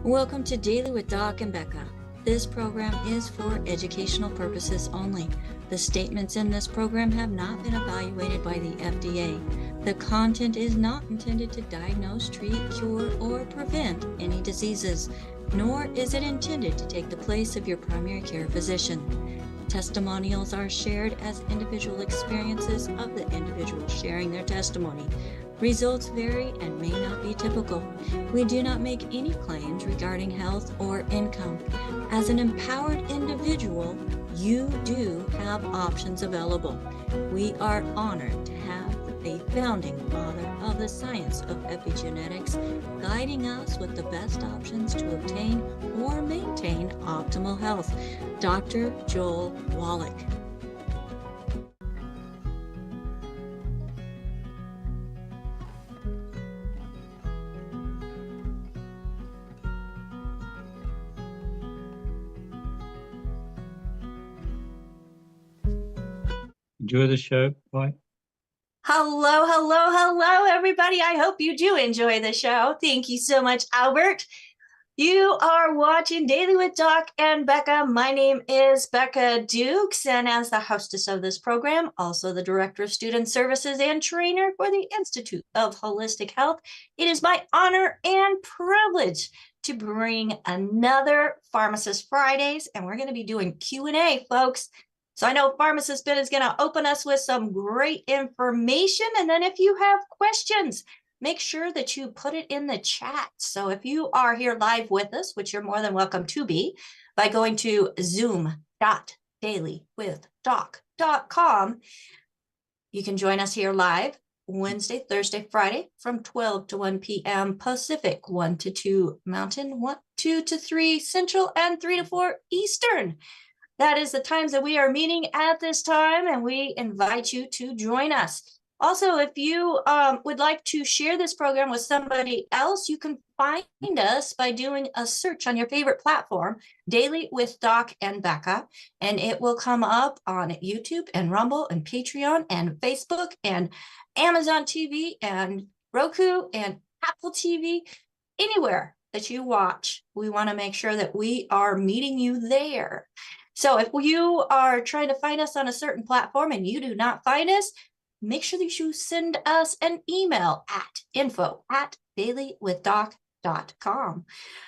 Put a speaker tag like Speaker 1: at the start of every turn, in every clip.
Speaker 1: Welcome to Daily with Doc and Becca. This program is for educational purposes only. The statements in this program have not been evaluated by the FDA. The content is not intended to diagnose, treat, cure, or prevent any diseases, nor is it intended to take the place of your primary care physician. Testimonials are shared as individual experiences of the individual sharing their testimony. Results vary and may not be typical. We do not make any claims regarding health or income. As an empowered individual, you do have options available. We are honored to have a founding father of the science of epigenetics guiding us with the best options to obtain or maintain optimal health, Dr. Joel Wallach.
Speaker 2: Enjoy the show. Bye.
Speaker 3: Hello, everybody. I hope you do enjoy the show. Thank you so much, Albert. You are watching Daily with Doc and Becca. My name is Becca Dukes, and as the hostess of this program, also the Director of Student Services and Trainer for the Institute of Holistic Health, it is my honor and privilege to bring another Pharmacist Fridays, and we're going to be doing Q&A, folks. So I know Pharmacist Ben is going to open us with some great information. And then if you have questions, make sure that you put it in the chat. So if you are here live with us, which you're more than welcome to be, by going to zoom.dailywithdoc.com, you can join us here live Wednesday, Thursday, Friday from 12 to 1 p.m. Pacific, 1 to 2 Mountain, 2 to 3 Central, and 3 to 4 Eastern. That is the times that we are meeting at this time, and we invite you to join us. Also, if you would like to share this program with somebody else, you can find us by doing a search on your favorite platform, Daily with Doc and Becca, and it will come up on YouTube and Rumble and Patreon and Facebook and Amazon TV and Roku and Apple TV, anywhere that you watch. We want to make sure that we are meeting you there. So if you are trying to find us on a certain platform and you do not find us, make sure that you send us an email at info@dailywithdoc.com.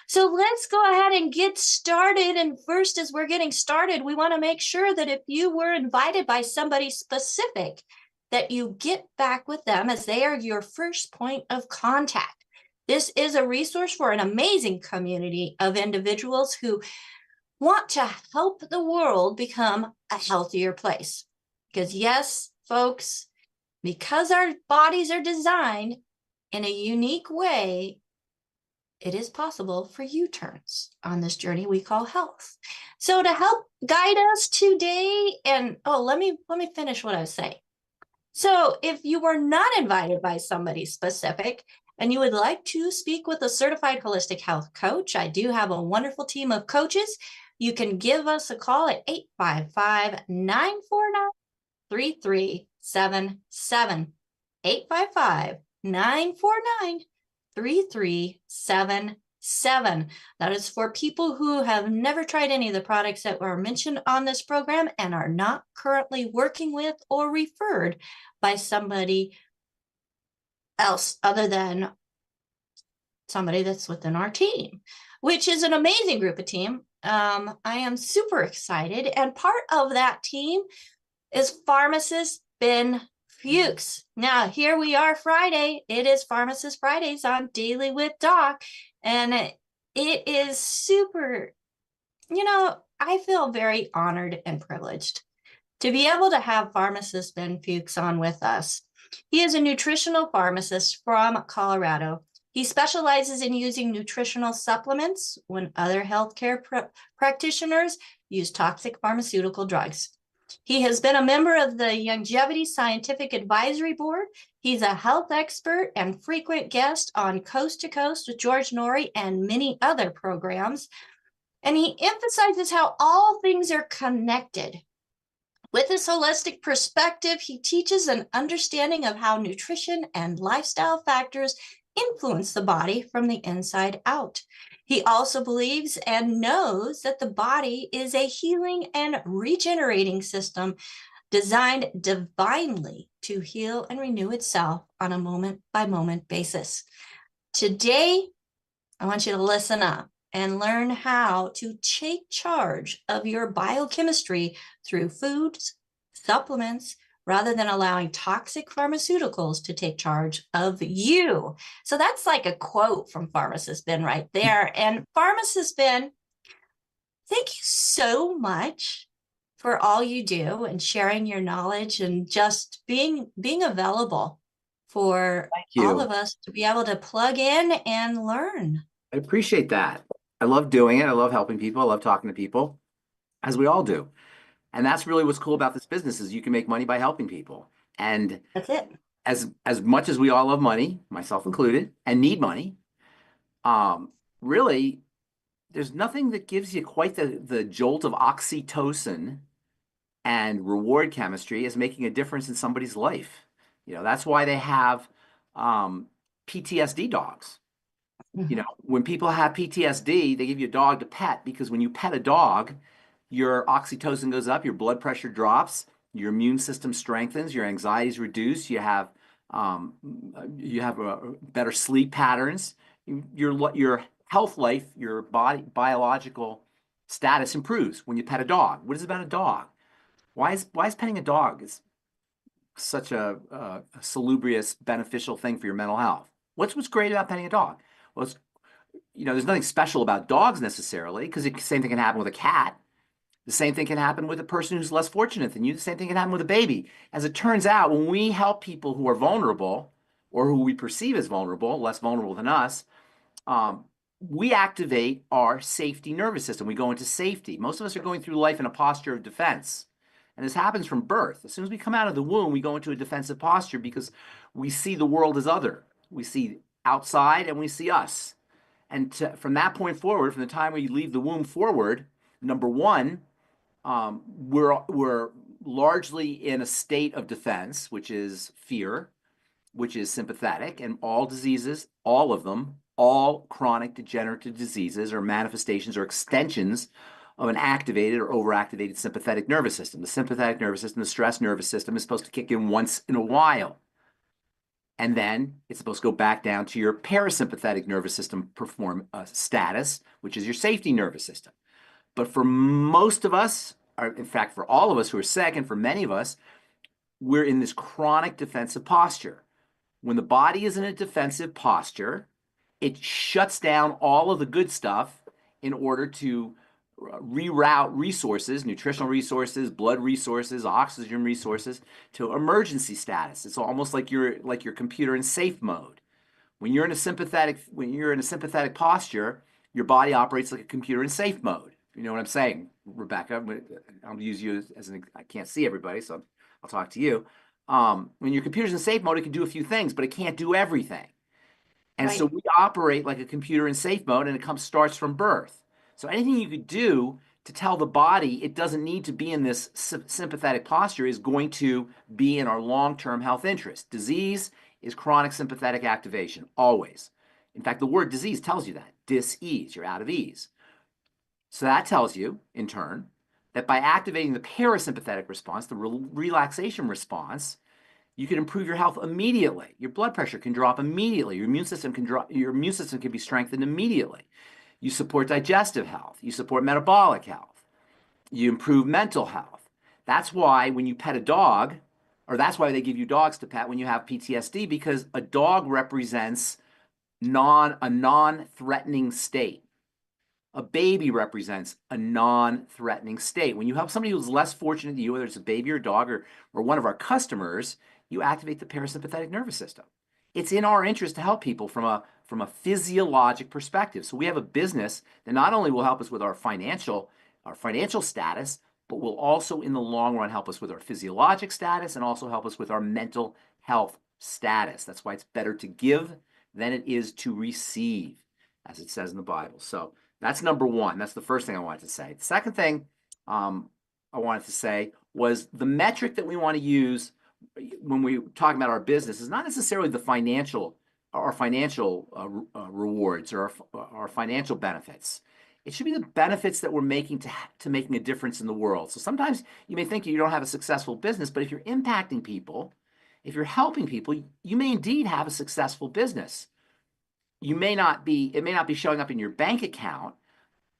Speaker 3: So let's go ahead and get started. And first, as we're getting started, we want to make sure that if you were invited by somebody specific, that you get back with them as they are your first point of contact. This is a resource for an amazing community of individuals who want to help the world become a healthier place. Because yes, folks, because our bodies are designed in a unique way, it is possible for U-turns on this journey we call health. So to help guide us today, and let me finish what I was saying. So if you were not invited by somebody specific, and you would like to speak with a certified holistic health coach, I do have a wonderful team of coaches. You can give us a call at 855-949-3377. 855-949-3377. That is for people who have never tried any of the products that were mentioned on this program and are not currently working with or referred by somebody else other than somebody that's within our team, which is an amazing group of team. I am super excited, and part of that team is Pharmacist Ben Fuchs. Now, here we are Friday. It is Pharmacist Fridays on Daily with Doc, and it is super, I feel very honored and privileged to be able to have Pharmacist Ben Fuchs on with us. He is a nutritional pharmacist from Colorado. He specializes in using nutritional supplements when other healthcare practitioners use toxic pharmaceutical drugs. He has been a member of the Longevity Scientific Advisory Board. He's a health expert and frequent guest on Coast to Coast with George Norrie and many other programs. And he emphasizes how all things are connected. With his holistic perspective, he teaches an understanding of how nutrition and lifestyle factors influence the body from the inside out. He also believes and knows that the body is a healing and regenerating system designed divinely to heal and renew itself on a moment by moment basis. Today, I want you to listen up and learn how to take charge of your biochemistry through foods, supplements, rather than allowing toxic pharmaceuticals to take charge of you. So that's like a quote from Pharmacist Ben right there. And Pharmacist Ben, thank you so much for all you do and sharing your knowledge and just being available for all of us to be able to plug in and learn.
Speaker 4: I appreciate that. I love doing it. I love helping people. I love talking to people, as we all do. And that's really what's cool about this business is you can make money by helping people. And
Speaker 3: that's it.
Speaker 4: As much as we all love money, myself included, and need money, really, there's nothing that gives you quite the jolt of oxytocin and reward chemistry as making a difference in somebody's life. You know, that's why they have PTSD dogs. You know, when people have PTSD, they give you a dog to pet because when you pet a dog, your oxytocin goes up, your blood pressure drops, your immune system strengthens, your anxiety is reduced, you have better sleep patterns, your health life, your biological status improves when you pet a dog. What is it about a dog? Why is petting a dog is such a salubrious, beneficial thing for your mental health? What's great about petting a dog? Well, you know, there's nothing special about dogs necessarily, because the same thing can happen with a cat. The same thing can happen with a person who's less fortunate than you. The same thing can happen with a baby. As it turns out, when we help people who are vulnerable or who we perceive as vulnerable, less vulnerable than us, we activate our safety nervous system. We go into safety. Most of us are going through life in a posture of defense. And this happens from birth. As soon as we come out of the womb, we go into a defensive posture because we see the world as other. We see outside and we see us. And from that point forward, from the time we leave the womb forward, number one, we're largely in a state of defense, which is fear, which is sympathetic, and all diseases, all of them, all chronic degenerative diseases are manifestations or extensions of an activated or overactivated sympathetic nervous system. The sympathetic nervous system, the stress nervous system, is supposed to kick in once in a while. And then it's supposed to go back down to your parasympathetic nervous system status, which is your safety nervous system. But for most of us, or in fact, for all of us who are sick, and for many of us, we're in this chronic defensive posture. When the body is in a defensive posture, it shuts down all of the good stuff in order to reroute resources, nutritional resources, blood resources, oxygen resources to emergency status. It's almost like your computer in safe mode. When you're in a sympathetic posture, your body operates like a computer in safe mode. You know what I'm saying, Rebecca? I'll use you as I can't see everybody, so I'll talk to you. When your computer's in safe mode, it can do a few things, but it can't do everything. And
Speaker 3: right.
Speaker 4: So we operate like a computer in safe mode, and it starts from birth. So anything you could do to tell the body it doesn't need to be in this sympathetic posture is going to be in our long-term health interest. Disease is chronic sympathetic activation, always. In fact, the word disease tells you that. Dis-ease, you're out of ease. So that tells you, in turn, that by activating the parasympathetic response, the relaxation response, you can improve your health immediately. Your blood pressure can drop immediately. Your immune system can be strengthened immediately. You support digestive health. You support metabolic health. You improve mental health. That's why when you pet a dog, or that's why they give you dogs to pet when you have PTSD, because a dog represents a non-threatening state. A baby represents a non-threatening state. When you help somebody who's less fortunate than you, whether it's a baby or a dog or one of our customers, you activate the parasympathetic nervous system. It's in our interest to help people from a physiologic perspective. So we have a business that not only will help us with our financial status, but will also in the long run help us with our physiologic status and also help us with our mental health status. That's why it's better to give than it is to receive, as it says in the Bible. So that's number one. That's the first thing I wanted to say. The second thing I wanted to say was the metric that we want to use when we talk about our business is not necessarily the financial our financial rewards or our financial benefits. It should be the benefits that we're making to making a difference in the world. So sometimes you may think you don't have a successful business, but if you're impacting people, if you're helping people, you may indeed have a successful business. It may not be showing up in your bank account,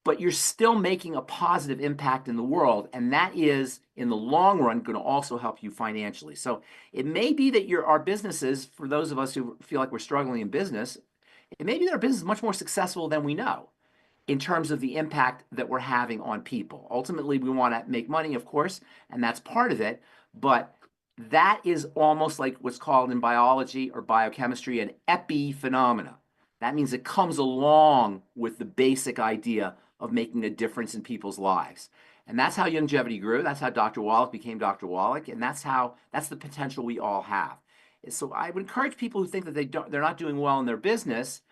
Speaker 4: but you're still making a positive impact in the world. And that is, in the long run, going to also help you financially. So it may be that our businesses, for those of us who feel like we're struggling in business, it may be that our business is much more successful than we know in terms of the impact that we're having on people. Ultimately, we want to make money, of course, and that's part of it. But that is almost like what's called in biology or biochemistry an epiphenomena. That means it comes along with the basic idea of making a difference in people's lives. And that's how longevity grew. That's how Dr. Wallach became Dr. Wallach. And that's the potential we all have. So I would encourage people who think that they're not doing well in their business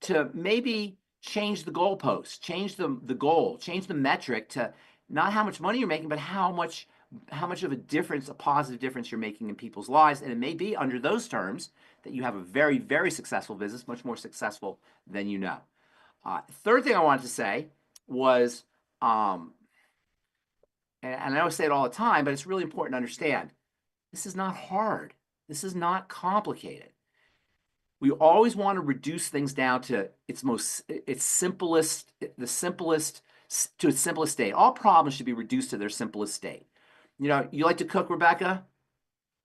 Speaker 4: to maybe change the goalpost, change the goal, change the metric to not how much money you're making, but how much of a difference, a positive difference you're making in people's lives. And it may be under those terms that you have a very, very successful business, much more successful than you know. Third thing I wanted to say was, and I always say it all the time, but it's really important to understand, this is not hard. This is not complicated. We always want to reduce things down to its simplest state. All problems should be reduced to their simplest state. You know, you like to cook, Rebecca?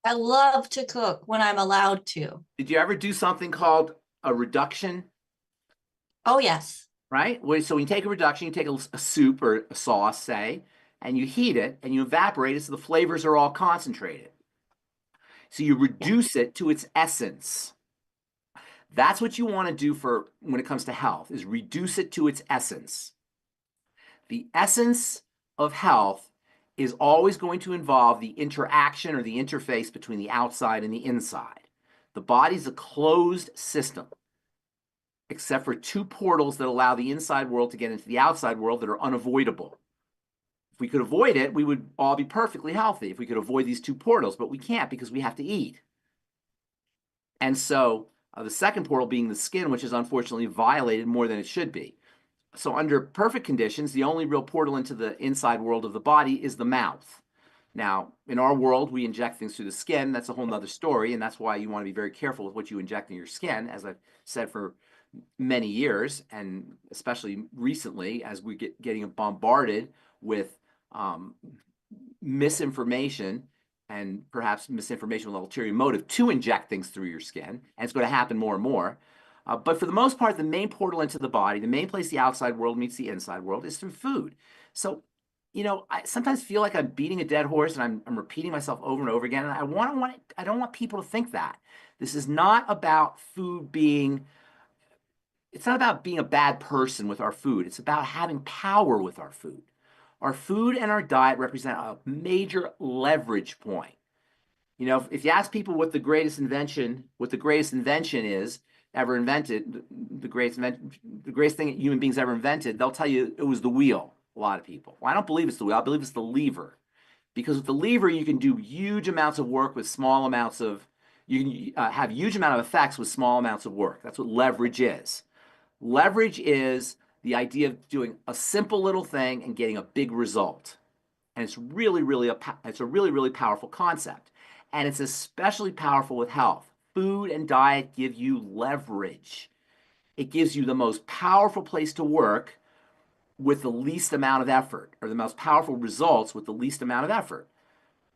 Speaker 3: I love to cook when I'm allowed to.
Speaker 4: Did you ever do something called a reduction?
Speaker 3: Oh, yes.
Speaker 4: Right? So when you take a reduction, you take a soup or a sauce, say, and you heat it and you evaporate it so the flavors are all concentrated. So you reduce it to its essence. That's what you want to do when it comes to health, is reduce it to its essence. The essence of health is always going to involve the interaction or the interface between the outside and the inside. The body's a closed system, except for two portals that allow the inside world to get into the outside world that are unavoidable. If we could avoid it, we would all be perfectly healthy if we could avoid these two portals, but we can't because we have to eat. And so the second portal being the skin, which is unfortunately violated more than it should be. So under perfect conditions, the only real portal into the inside world of the body is the mouth. Now, in our world, we inject things through the skin. That's a whole nother story, and that's why you want to be very careful with what you inject in your skin, as I've said for many years, and especially recently as we getting bombarded with misinformation and perhaps misinformation with an ulterior motive to inject things through your skin, and it's going to happen more and more. But for the most part, the main portal into the body, the main place the outside world meets the inside world, is through food. So, you know, I sometimes feel like I'm beating a dead horse and I'm repeating myself over and over again. And I don't want people to think that. This is not about food being, it's not about being a bad person with our food. It's about having power with our food. Our food and our diet represent a major leverage point. You know, if you ask people what the greatest invention is ever invented, the greatest thing human beings ever invented, they'll tell you it was the wheel. A lot of people. Well, I don't believe it's the wheel. I believe it's the lever, because with the lever you can do huge amounts of work with small amounts of. You can have huge amount of effects with small amounts of work. That's what leverage is. Leverage is the idea of doing a simple little thing and getting a big result, and it's a really, really powerful concept, and it's especially powerful with health. Food and diet give you leverage. It gives you the most powerful place to work with the least amount of effort, or the most powerful results with the least amount of effort.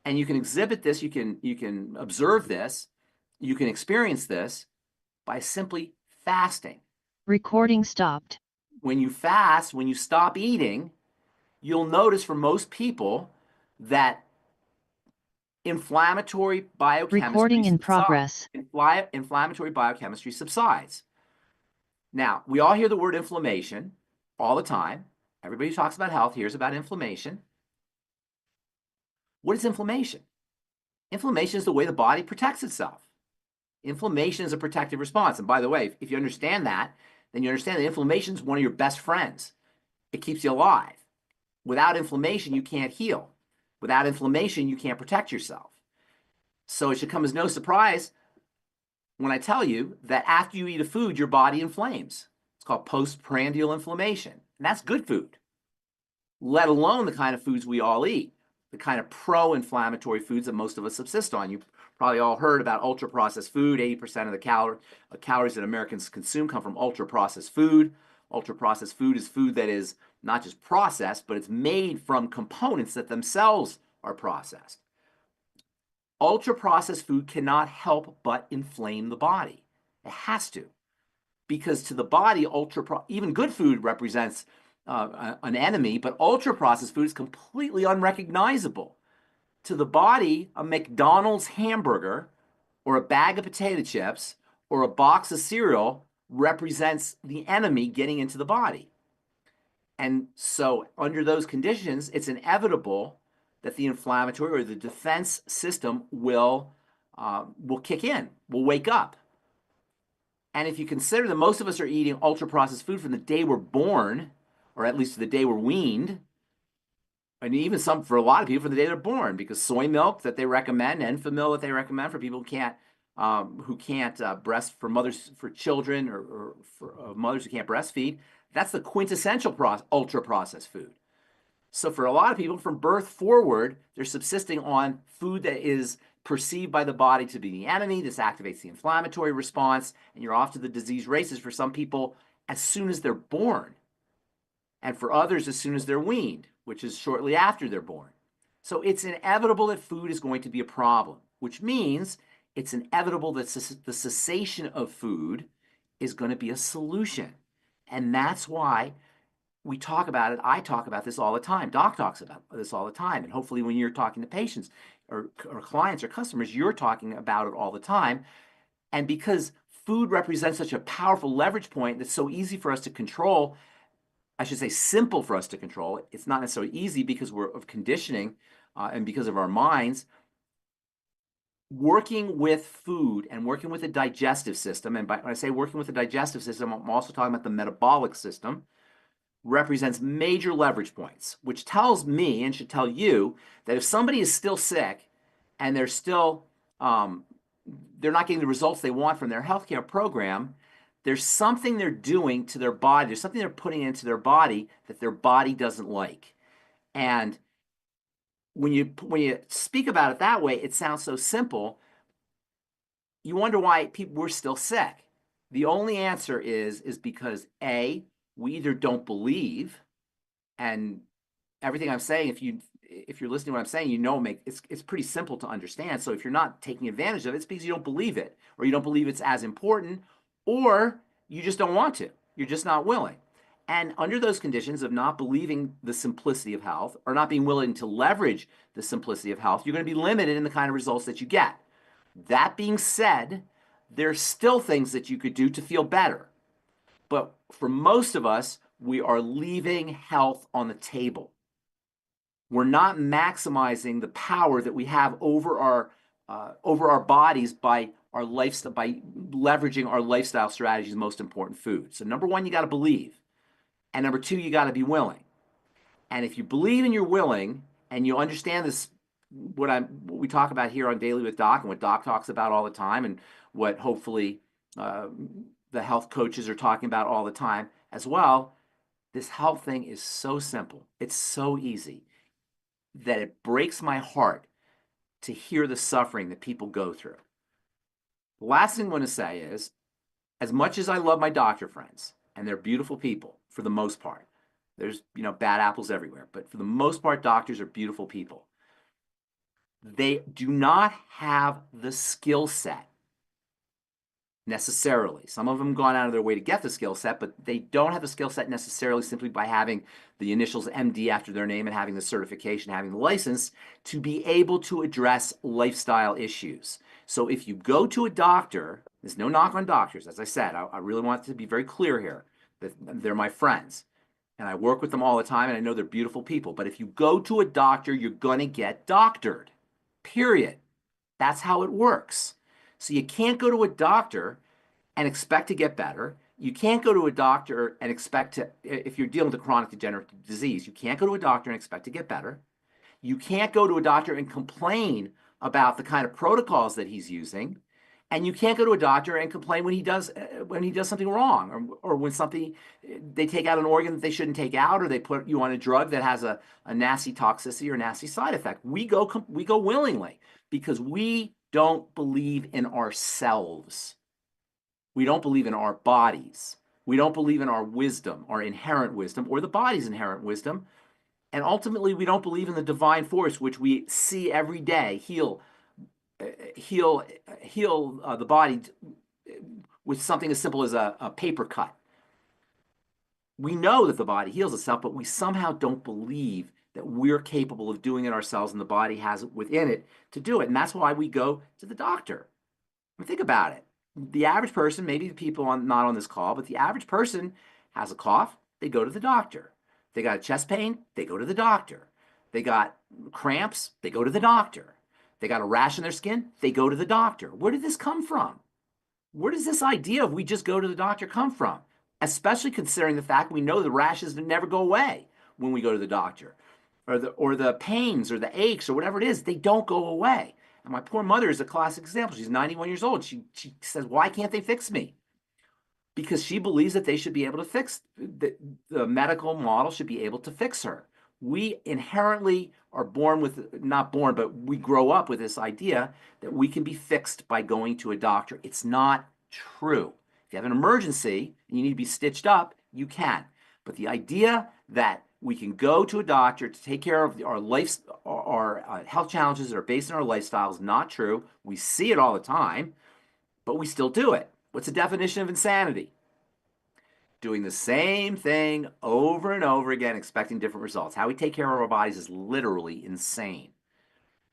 Speaker 4: And you can exhibit this, you can observe this, you can experience this by simply fasting.
Speaker 5: Recording stopped.
Speaker 4: When you fast, when you stop eating, you'll notice for most people that inflammatory biochemistry
Speaker 5: Recording in progress.
Speaker 4: Inflammatory biochemistry subsides. Now, we all hear the word inflammation all the time. Everybody who talks about health hears about inflammation. What is inflammation? Inflammation is the way the body protects itself. Inflammation is a protective response. And by the way, if you understand that, then you understand that inflammation is one of your best friends. It keeps you alive. Without inflammation, you can't heal. Without inflammation, you can't protect yourself. So it should come as no surprise when I tell you that after you eat a food, your body inflames. It's called postprandial inflammation. And that's good food, let alone the kind of foods we all eat, the kind of pro-inflammatory foods that most of us subsist on. You've probably all heard about ultra-processed food. 80% of the calories that Americans consume come from ultra-processed food. Ultra-processed food is food that is not just processed, but it's made from components that themselves are processed. Ultra-processed food cannot help but inflame the body. It has to, because to the body, even good food represents an enemy, but ultra-processed food is completely unrecognizable. To the body, a McDonald's hamburger or a bag of potato chips or a box of cereal represents the enemy getting into the body. And so under those conditions, it's inevitable that the inflammatory or the defense system will kick in, will wake up. And if you consider that most of us are eating ultra-processed food from the day we're born, or at least the day we're weaned, and even some, for a lot of people, from the day they're born, because soy milk that they recommend, Enfamil that they recommend for people who can't breast, for children or for mothers who can't breastfeed, that's the quintessential ultra-processed food. So for a lot of people, from birth forward, they're subsisting on food that is perceived by the body to be the enemy. This activates the inflammatory response, and you're off to the disease races for some people as soon as they're born, and for others as soon as they're weaned, which is shortly after they're born. So it's inevitable that food is going to be a problem, which means it's inevitable that the cessation of food is going to be a solution. And that's why we talk about it. I talk about this all the time. Doc talks about this all the time. And hopefully when you're talking to patients or clients or customers, you're talking about it all the time. And because food represents such a powerful leverage point that's so easy for us to control, I should say simple for us to control. It's not necessarily easy because we're of conditioning and because of our minds. Working with food and working with the digestive system, and when I say working with the digestive system, I'm also talking about the metabolic system, represents major leverage points, which tells me and should tell you that if somebody is still sick and they're still they're not getting the results they want from their healthcare program, there's something they're doing to their body, there's something they're putting into their body that their body doesn't like. And when you speak about it that way, it sounds so simple. You wonder why we're still sick. The only answer is because A, we either don't believe, and everything I'm saying, if you're listening to what I'm saying, it's pretty simple to understand. So if you're not taking advantage of it, it's because you don't believe it, or you don't believe it's as important, or you just don't want to. You're just not willing. And under those conditions of not believing the simplicity of health, or not being willing to leverage the simplicity of health, you're going to be limited in the kind of results that you get. That being said, there's still things that you could do to feel better. But for most of us, we are leaving health on the table. We're not maximizing the power that we have over our bodies by our lifestyle, by leveraging our lifestyle strategies, most important food. So number one, you got to believe. And number two, you got to be willing. And if you believe and you're willing, and you understand this, what we talk about here on Daily with Doc, and what Doc talks about all the time, and what hopefully the health coaches are talking about all the time as well, this health thing is so simple. It's so easy that it breaks my heart to hear the suffering that people go through. The last thing I want to say is, as much as I love my doctor friends, and they're beautiful people for the most part, there's bad apples everywhere, but for the most part, doctors are beautiful people. They do not have the skill set necessarily. Some of them have gone out of their way to get the skill set, but they don't have the skill set necessarily simply by having the initials MD after their name and having the certification, having the license to be able to address lifestyle issues. So if you go to a doctor, there's no knock on doctors. As I said, I really want to be very clear here that they're my friends. And I work with them all the time, and I know they're beautiful people. But if you go to a doctor, you're going to get doctored, period. That's how it works. So you can't go to a doctor and expect to get better. You can't go to a doctor and expect to, if you're dealing with a chronic degenerative disease, you can't go to a doctor and expect to get better. You can't go to a doctor and complain about the kind of protocols that he's using And you can't go to a doctor and complain when he does something wrong, or when they take out an organ that they shouldn't take out, or they put you on a drug that has a nasty toxicity or nasty side effect. We go willingly because we don't believe in ourselves. We don't believe in our bodies. We don't believe in our wisdom, our inherent wisdom, or the body's inherent wisdom. And ultimately, we don't believe in the divine force, which we see every day heal the body with something as simple as a paper cut. We know that the body heals itself, but we somehow don't believe that we're capable of doing it ourselves, and the body has it within it to do it. And that's why we go to the doctor. I mean, think about it. The average person, maybe the people not on this call, but the average person has a cough, they go to the doctor. They got a chest pain, they go to the doctor. They got cramps, they go to the doctor. They got a rash in their skin, they go to the doctor. Where did this come from? Where does this idea of we just go to the doctor come from? Especially considering the fact we know the rashes never go away when we go to the doctor. Or the pains or the aches or whatever it is, they don't go away. And my poor mother is a classic example. She's 91 years old. She says, why can't they fix me? Because she believes that they should be able to fix, the medical model should be able to fix her. We inherently are not born, but we grow up with this idea that we can be fixed by going to a doctor. It's not true. If you have an emergency and you need to be stitched up, you can. But the idea that we can go to a doctor to take care of our health challenges that are based on our lifestyle is not true. We see it all the time, but we still do it. What's the definition of insanity? Doing the same thing over and over again, expecting different results. How we take care of our bodies is literally insane.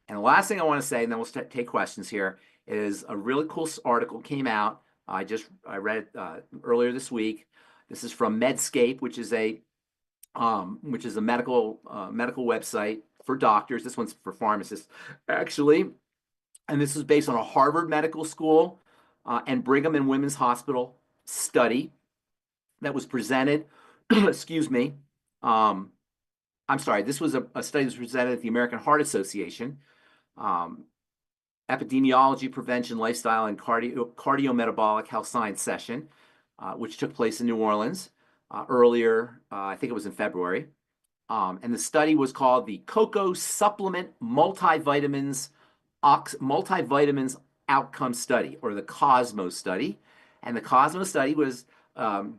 Speaker 4: And the last thing I want to say, and then we'll take questions here, is a really cool article came out. I read it earlier this week. This is from Medscape, which is a medical website for doctors. This one's for pharmacists, actually. And this is based on a Harvard Medical School and Brigham and Women's Hospital study that was presented. Excuse me. I'm sorry. This was a study that was presented at the American Heart Association. Epidemiology, Prevention, Lifestyle, and Cardiometabolic Health Science session, which took place in New Orleans earlier, I think it was in February. And the study was called the Cocoa Supplement Multivitamins Outcome Study, or the COSMOS study. And the COSMOS study was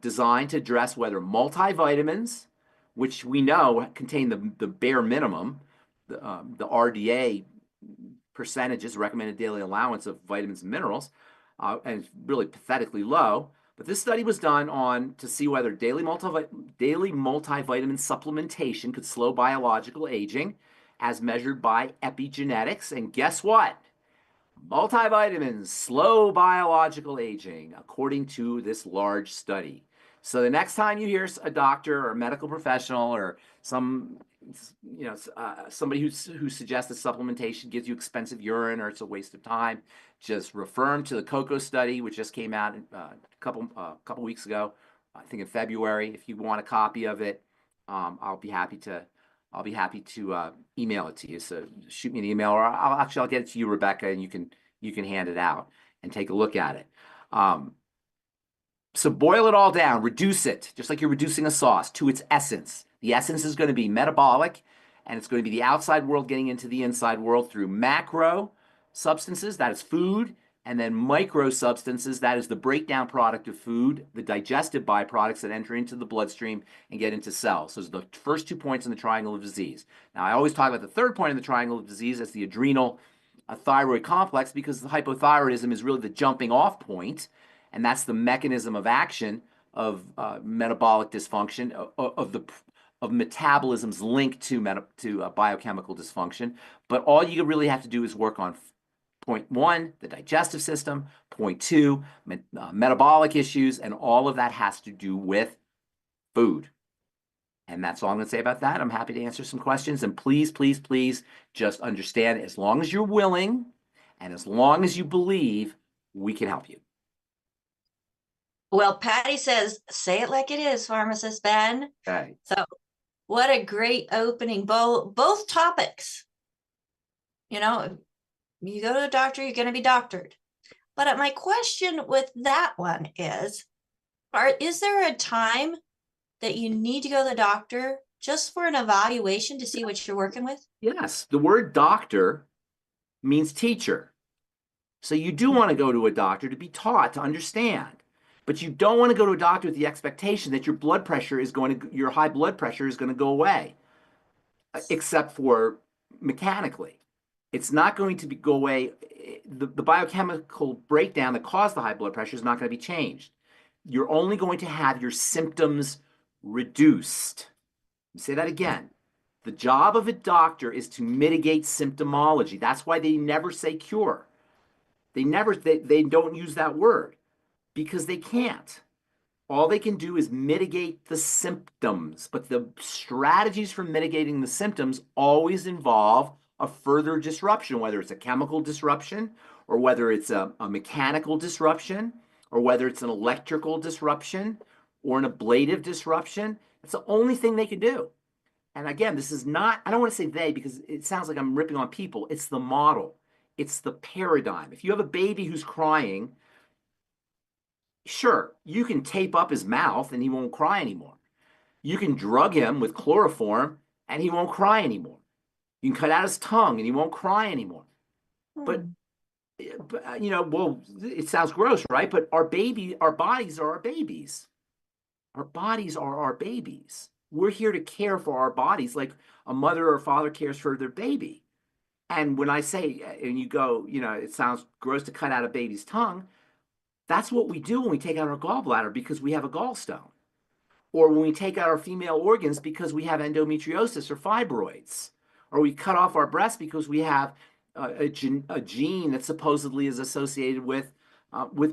Speaker 4: designed to address whether multivitamins, which we know contain the bare minimum, the RDA percentages, recommended daily allowance of vitamins and minerals, and it's really pathetically low. But this study was done to see whether daily multivitamin supplementation could slow biological aging as measured by epigenetics. And guess what? Multivitamins slow biological aging, according to this large study. So the next time you hear a doctor or a medical professional or somebody who suggests that supplementation gives you expensive urine or it's a waste of time, just refer them to the COCO study, which just came out a couple weeks ago, I think in February. If you want a copy of it, I'll be happy to email it to you. So shoot me an email, or I'll get it to you, Rebecca, and you can hand it out and take a look at it. So boil it all down, reduce it, just like you're reducing a sauce, to its essence. The essence is going to be metabolic, and it's going to be the outside world getting into the inside world through macro substances, that is food, and then micro substances, that is the breakdown product of food, the digestive byproducts that enter into the bloodstream and get into cells. Those are the first 2 points in the triangle of disease. Now, I always talk about the third point in the triangle of disease as the adrenal thyroid complex, because the hypothyroidism is really the jumping off point, and that's the mechanism of action of metabolic dysfunction, of metabolism's linked to biochemical dysfunction. But all you really have to do is work on point 1, the digestive system, point 2, metabolic issues, and all of that has to do with food. And that's all I'm going to say about that. I'm happy to answer some questions. And please, please, please just understand, as long as you're willing and as long as you believe, we can help you.
Speaker 3: Well, Patty says, say it like it is, Pharmacist Ben.
Speaker 4: Okay.
Speaker 3: So what a great opening. Both topics. You know, you go to the doctor, you're going to be doctored. But my question with that one is there a time that you need to go to the doctor just for an evaluation to see what you're working with?
Speaker 4: Yes, the word doctor means teacher. So you do want to go to a doctor to be taught, to understand. But you don't want to go to a doctor with the expectation that your high blood pressure is going to go away, except for mechanically. It's not going to go away. The biochemical breakdown that caused the high blood pressure is not going to be changed. You're only going to have your symptoms reduced. Say that again. The job of a doctor is to mitigate symptomology. That's why they never say cure. They don't use that word because they can't. All they can do is mitigate the symptoms, but the strategies for mitigating the symptoms always involve a further disruption, whether it's a chemical disruption or whether it's a mechanical disruption or whether it's an electrical disruption or an ablative disruption. It's the only thing they can do. And again, this is not, I don't want to say they because it sounds like I'm ripping on people. It's the model. It's the paradigm. If you have a baby who's crying, sure, you can tape up his mouth and he won't cry anymore. You can drug him with chloroform and he won't cry anymore. You can cut out his tongue and he won't cry anymore. But well, it sounds gross, right? But our bodies are our babies. Our bodies are our babies. We're here to care for our bodies like a mother or father cares for their baby. And when I say, and you go, it sounds gross to cut out a baby's tongue, that's what we do when we take out our gallbladder because we have a gallstone. Or when we take out our female organs because we have endometriosis or fibroids. Or we cut off our breast because we have a gene that supposedly is associated with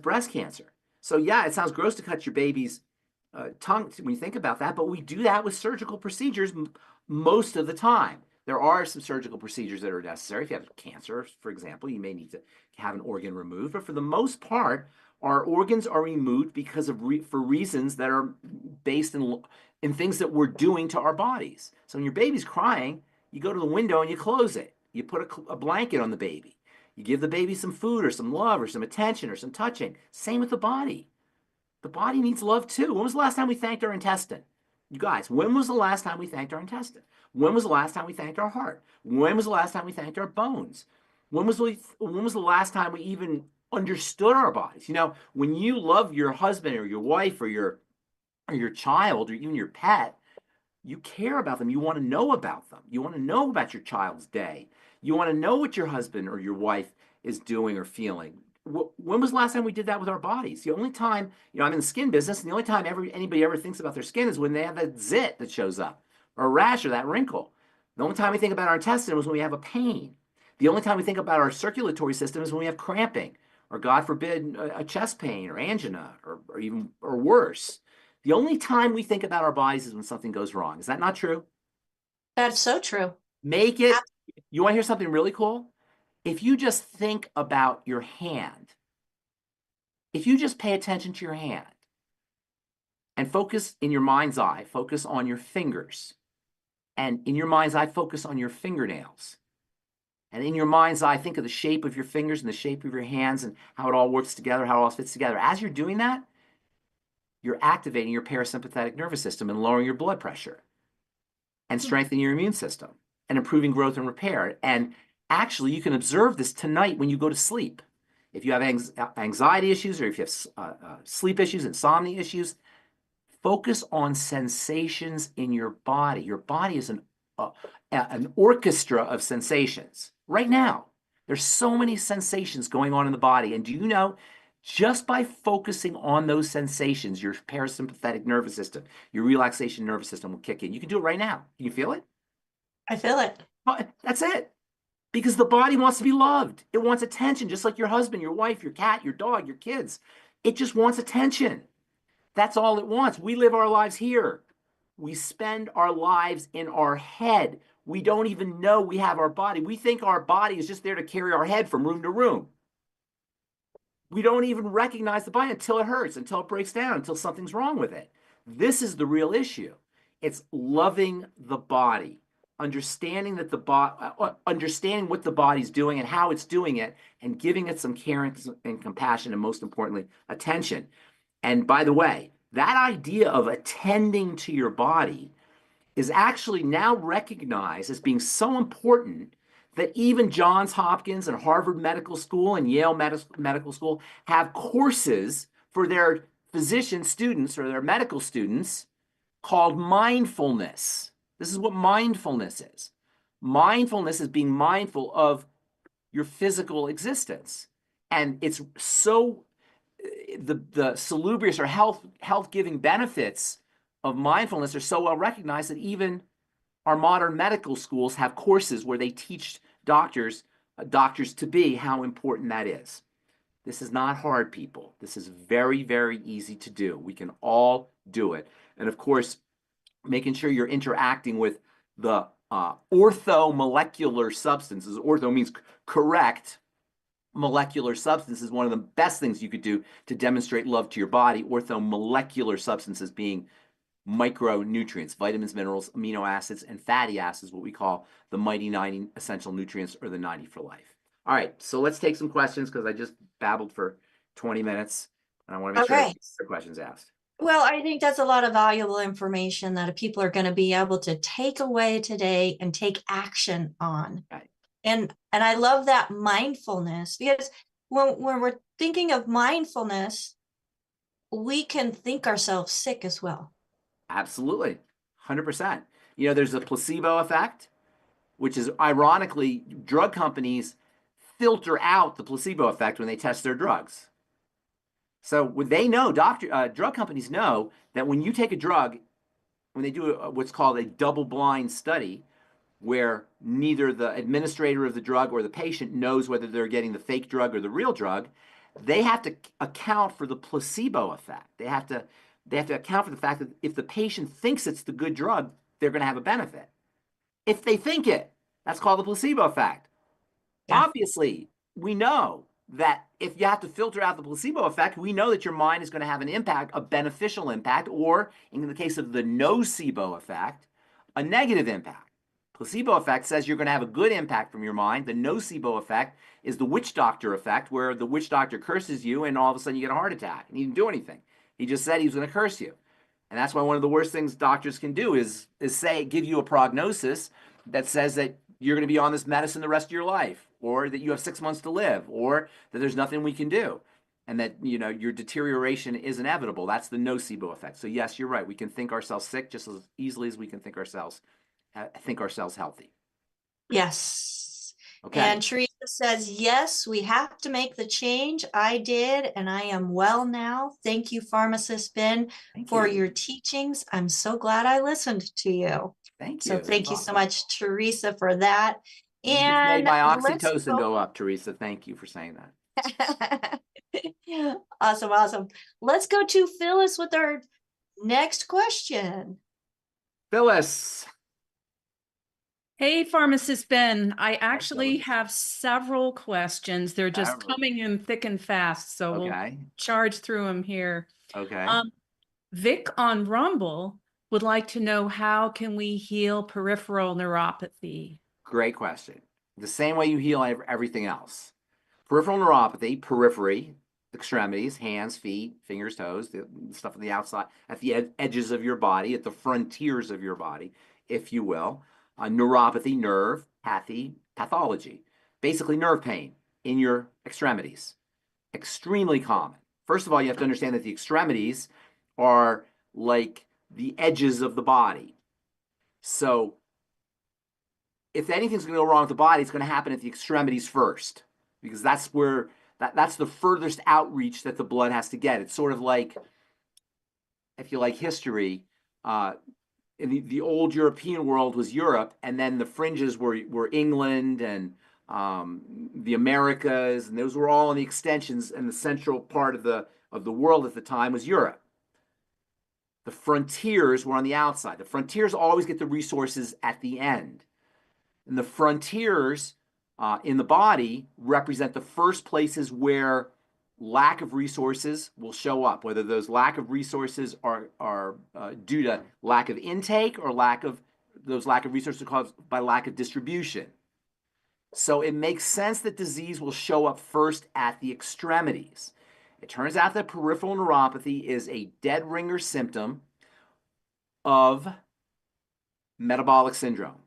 Speaker 4: breast cancer. So yeah, it sounds gross to cut your baby's tongue when you think about that, but we do that with surgical procedures most of the time. There are some surgical procedures that are necessary. If you have cancer, for example, you may need to have an organ removed, but for the most part, our organs are removed because of for reasons that are based in things that we're doing to our bodies. So when your baby's crying, you go to the window and you close it. You put a blanket on the baby. You give the baby some food or some love or some attention or some touching. Same with the body. The body needs love too. When was the last time we thanked our intestine? You guys, when was the last time we thanked our intestine? When was the last time we thanked our heart? When was the last time we thanked our bones? When was the last time we even understood our bodies? When you love your husband or your wife or your child or even your pet, you care about them. You want to know about them. You want to know about your child's day. You want to know what your husband or your wife is doing or feeling. When was the last time we did that with our bodies? The only time, I'm in the skin business, and the only time anybody ever thinks about their skin is when they have that zit that shows up, or a rash or that wrinkle. The only time we think about our intestine was when we have a pain. The only time we think about our circulatory system is when we have cramping, or God forbid, a chest pain or angina, or worse. The only time we think about our bodies is when something goes wrong. Is that not true?
Speaker 3: That's so true.
Speaker 4: You want to hear something really cool? If you just think about your hand, if you just pay attention to your hand and focus in your mind's eye, focus on your fingers, and in your mind's eye, focus on your fingernails. And in your mind's eye, think of the shape of your fingers and the shape of your hands and how it all works together, how it all fits together. As you're doing that, you're activating your parasympathetic nervous system and lowering your blood pressure and strengthening your immune system and improving growth and repair. And actually, you can observe this tonight when you go to sleep. If you have anxiety issues or if you have sleep issues, insomnia issues, focus on sensations in your body. Your body is an orchestra of sensations. Right now, there's so many sensations going on in the body. And do you know, just by focusing on those sensations, your parasympathetic nervous system, your relaxation nervous system will kick in. You can do it right now. Can you feel it?
Speaker 3: I feel it.
Speaker 4: That's it. Because the body wants to be loved. It wants attention, just like your husband, your wife, your cat, your dog, your kids. It just wants attention. That's all it wants. We live our lives here. We spend our lives in our head. We don't even know we have our body. We think our body is just there to carry our head from room to room. We don't even recognize the body until it hurts, until it breaks down, until something's wrong with it. This is the real issue. It's loving the body. understanding that understanding what the body's doing and how it's doing it, and giving it some care and compassion, and most importantly, attention. And by the way, that idea of attending to your body is actually now recognized as being so important that even Johns Hopkins and Harvard Medical School and Yale Medical School have courses for their physician students or their medical students called mindfulness. This is what mindfulness is. Mindfulness is being mindful of your physical existence. And it's so, the salubrious or health-giving benefits of mindfulness are so well recognized that even our modern medical schools have courses where they teach doctors to be how important that is. This is not hard, people. This is very, very easy to do. We can all do it. And of course, making sure you're interacting with the orthomolecular substances. Ortho means correct. Molecular substance is one of the best things you could do to demonstrate love to your body. Orthomolecular substances being micronutrients, vitamins, minerals, amino acids, and fatty acids, what we call the mighty 90 essential nutrients, or the 90 for life. All right, so let's take some questions, because I just babbled for 20 minutes, and I want to make sure I get the questions asked.
Speaker 3: Well, I think that's a lot of valuable information that people are going to be able to take away today and take action on.
Speaker 4: Right.
Speaker 3: And I love that mindfulness, because when we're thinking of mindfulness, we can think ourselves sick as well.
Speaker 4: Absolutely, 100%. You know, there's a placebo effect, which is ironically, drug companies filter out the placebo effect when they test their drugs. So they know, drug companies know that when you take a drug, when they do what's called a double-blind study, where neither the administrator of the drug or the patient knows whether they're getting the fake drug or the real drug, they have to account for the placebo effect. They have to account for the fact that if the patient thinks it's the good drug, they're going to have a benefit. If they think it, that's called the placebo effect. Yeah. Obviously, we know that if you have to filter out the placebo effect, we know that your mind is going to have an impact, a beneficial impact, or in the case of the nocebo effect, a negative impact. Placebo effect says you're going to have a good impact from your mind. The nocebo effect is the witch doctor effect, where the witch doctor curses you and all of a sudden you get a heart attack. And he didn't do anything. He just said he was going to curse you. And that's why one of the worst things doctors can do is give you a prognosis that says that you're going to be on this medicine the rest of your life, or that you have 6 months to live, or that there's nothing we can do, and that, you know, your deterioration is inevitable. That's the nocebo effect. So yes, you're right. We can think ourselves sick just as easily as we can think ourselves healthy.
Speaker 3: Yes.
Speaker 4: Okay.
Speaker 3: And Teresa says, yes, we have to make the change. I did, and I am well now. Thank you, Pharmacist Ben, for your teachings. I'm so glad I listened to you.
Speaker 4: Thank you.
Speaker 3: So thank you so much, Teresa, for that.
Speaker 4: You just made my oxytocin go up, Teresa. Thank you for saying that.
Speaker 3: Awesome, awesome. Let's go to Phyllis with our next question.
Speaker 4: Phyllis.
Speaker 6: Hey, Pharmacist Ben. I actually have several questions. They're just coming in thick and fast, so we'll charge through them here.
Speaker 4: Okay.
Speaker 6: Vic on Rumble would like to know, how can we heal peripheral neuropathy? Great question.
Speaker 4: The same way you heal everything else. Peripheral neuropathy, periphery, extremities, hands, feet, fingers, toes, the stuff on the outside, at the edges of your body, at the frontiers of your body, if you will. Neuropathy, nerve, pathology. Basically nerve pain in your extremities. Extremely common. First of all, you have to understand that the extremities are like the edges of the body. So if anything's going to go wrong with the body, it's going to happen at the extremities first, because that's where that's the furthest outreach that the blood has to get. It's sort of like, if you like history, in the old European world was Europe, and then the fringes were England and the Americas, and those were all in the extensions, and the central part of the world at the time was Europe. The frontiers were on the outside. The frontiers always get the resources at the end. And the frontiers in the body represent the first places where lack of resources will show up, whether those lack of resources are due to lack of intake or lack of those lack of resources are caused by lack of distribution. So it makes sense that disease will show up first at the extremities. It turns out that peripheral neuropathy is a dead ringer symptom of metabolic syndrome.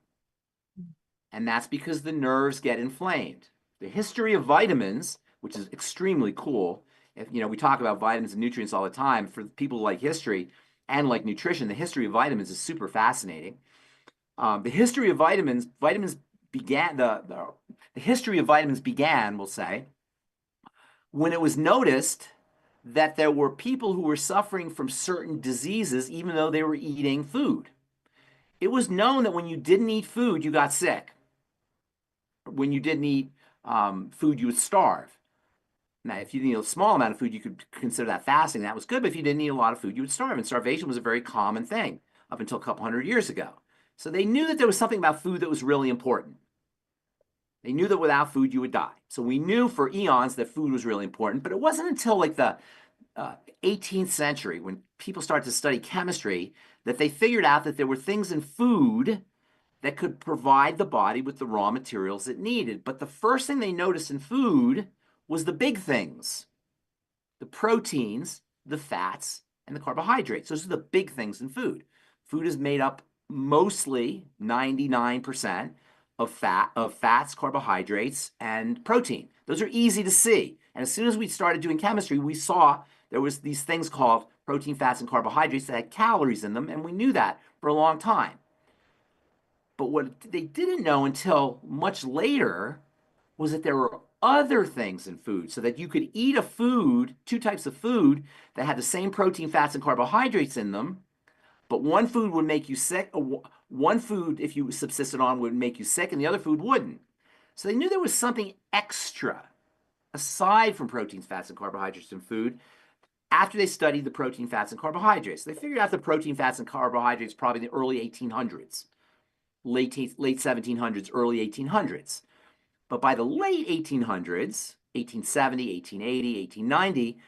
Speaker 4: And that's because the nerves get inflamed. The history of vitamins, which is extremely cool. We talk about vitamins and nutrients all the time. For people who like history and like nutrition, the history of vitamins is super fascinating. The history of vitamins began, the history of vitamins began, we'll say, when it was noticed that there were people who were suffering from certain diseases even though they were eating food. It was known that when you didn't eat food, you got sick. When you didn't eat food, you would starve. Now, if you didn't eat a small amount of food, you could consider that fasting. That was good, but if you didn't eat a lot of food, you would starve. And starvation was a very common thing up until a couple hundred years ago. So they knew that there was something about food that was really important. They knew that without food, you would die. So we knew for eons that food was really important, but it wasn't until like the 18th century, when people started to study chemistry, that they figured out that there were things in food that could provide the body with the raw materials it needed. But the first thing they noticed in food was the big things: the proteins, the fats, and the carbohydrates. Those are the big things in food. Food is made up mostly 99% of fats, carbohydrates, and protein. Those are easy to see. And as soon as we started doing chemistry, we saw there was these things called protein, fats, and carbohydrates that had calories in them, and we knew that for a long time. But what they didn't know until much later was that there were other things in food, so that you could eat a food, two types of food that had the same protein, fats, and carbohydrates in them, but one food would make you sick. One food, if you subsisted on, would make you sick, and the other food wouldn't. So they knew there was something extra aside from proteins, fats, and carbohydrates in food after they studied the protein, fats, and carbohydrates. They figured out the protein, fats, and carbohydrates probably in the early 1800s, late 1700s, early 1800s. But by the late 1800s, 1870, 1880, 1890,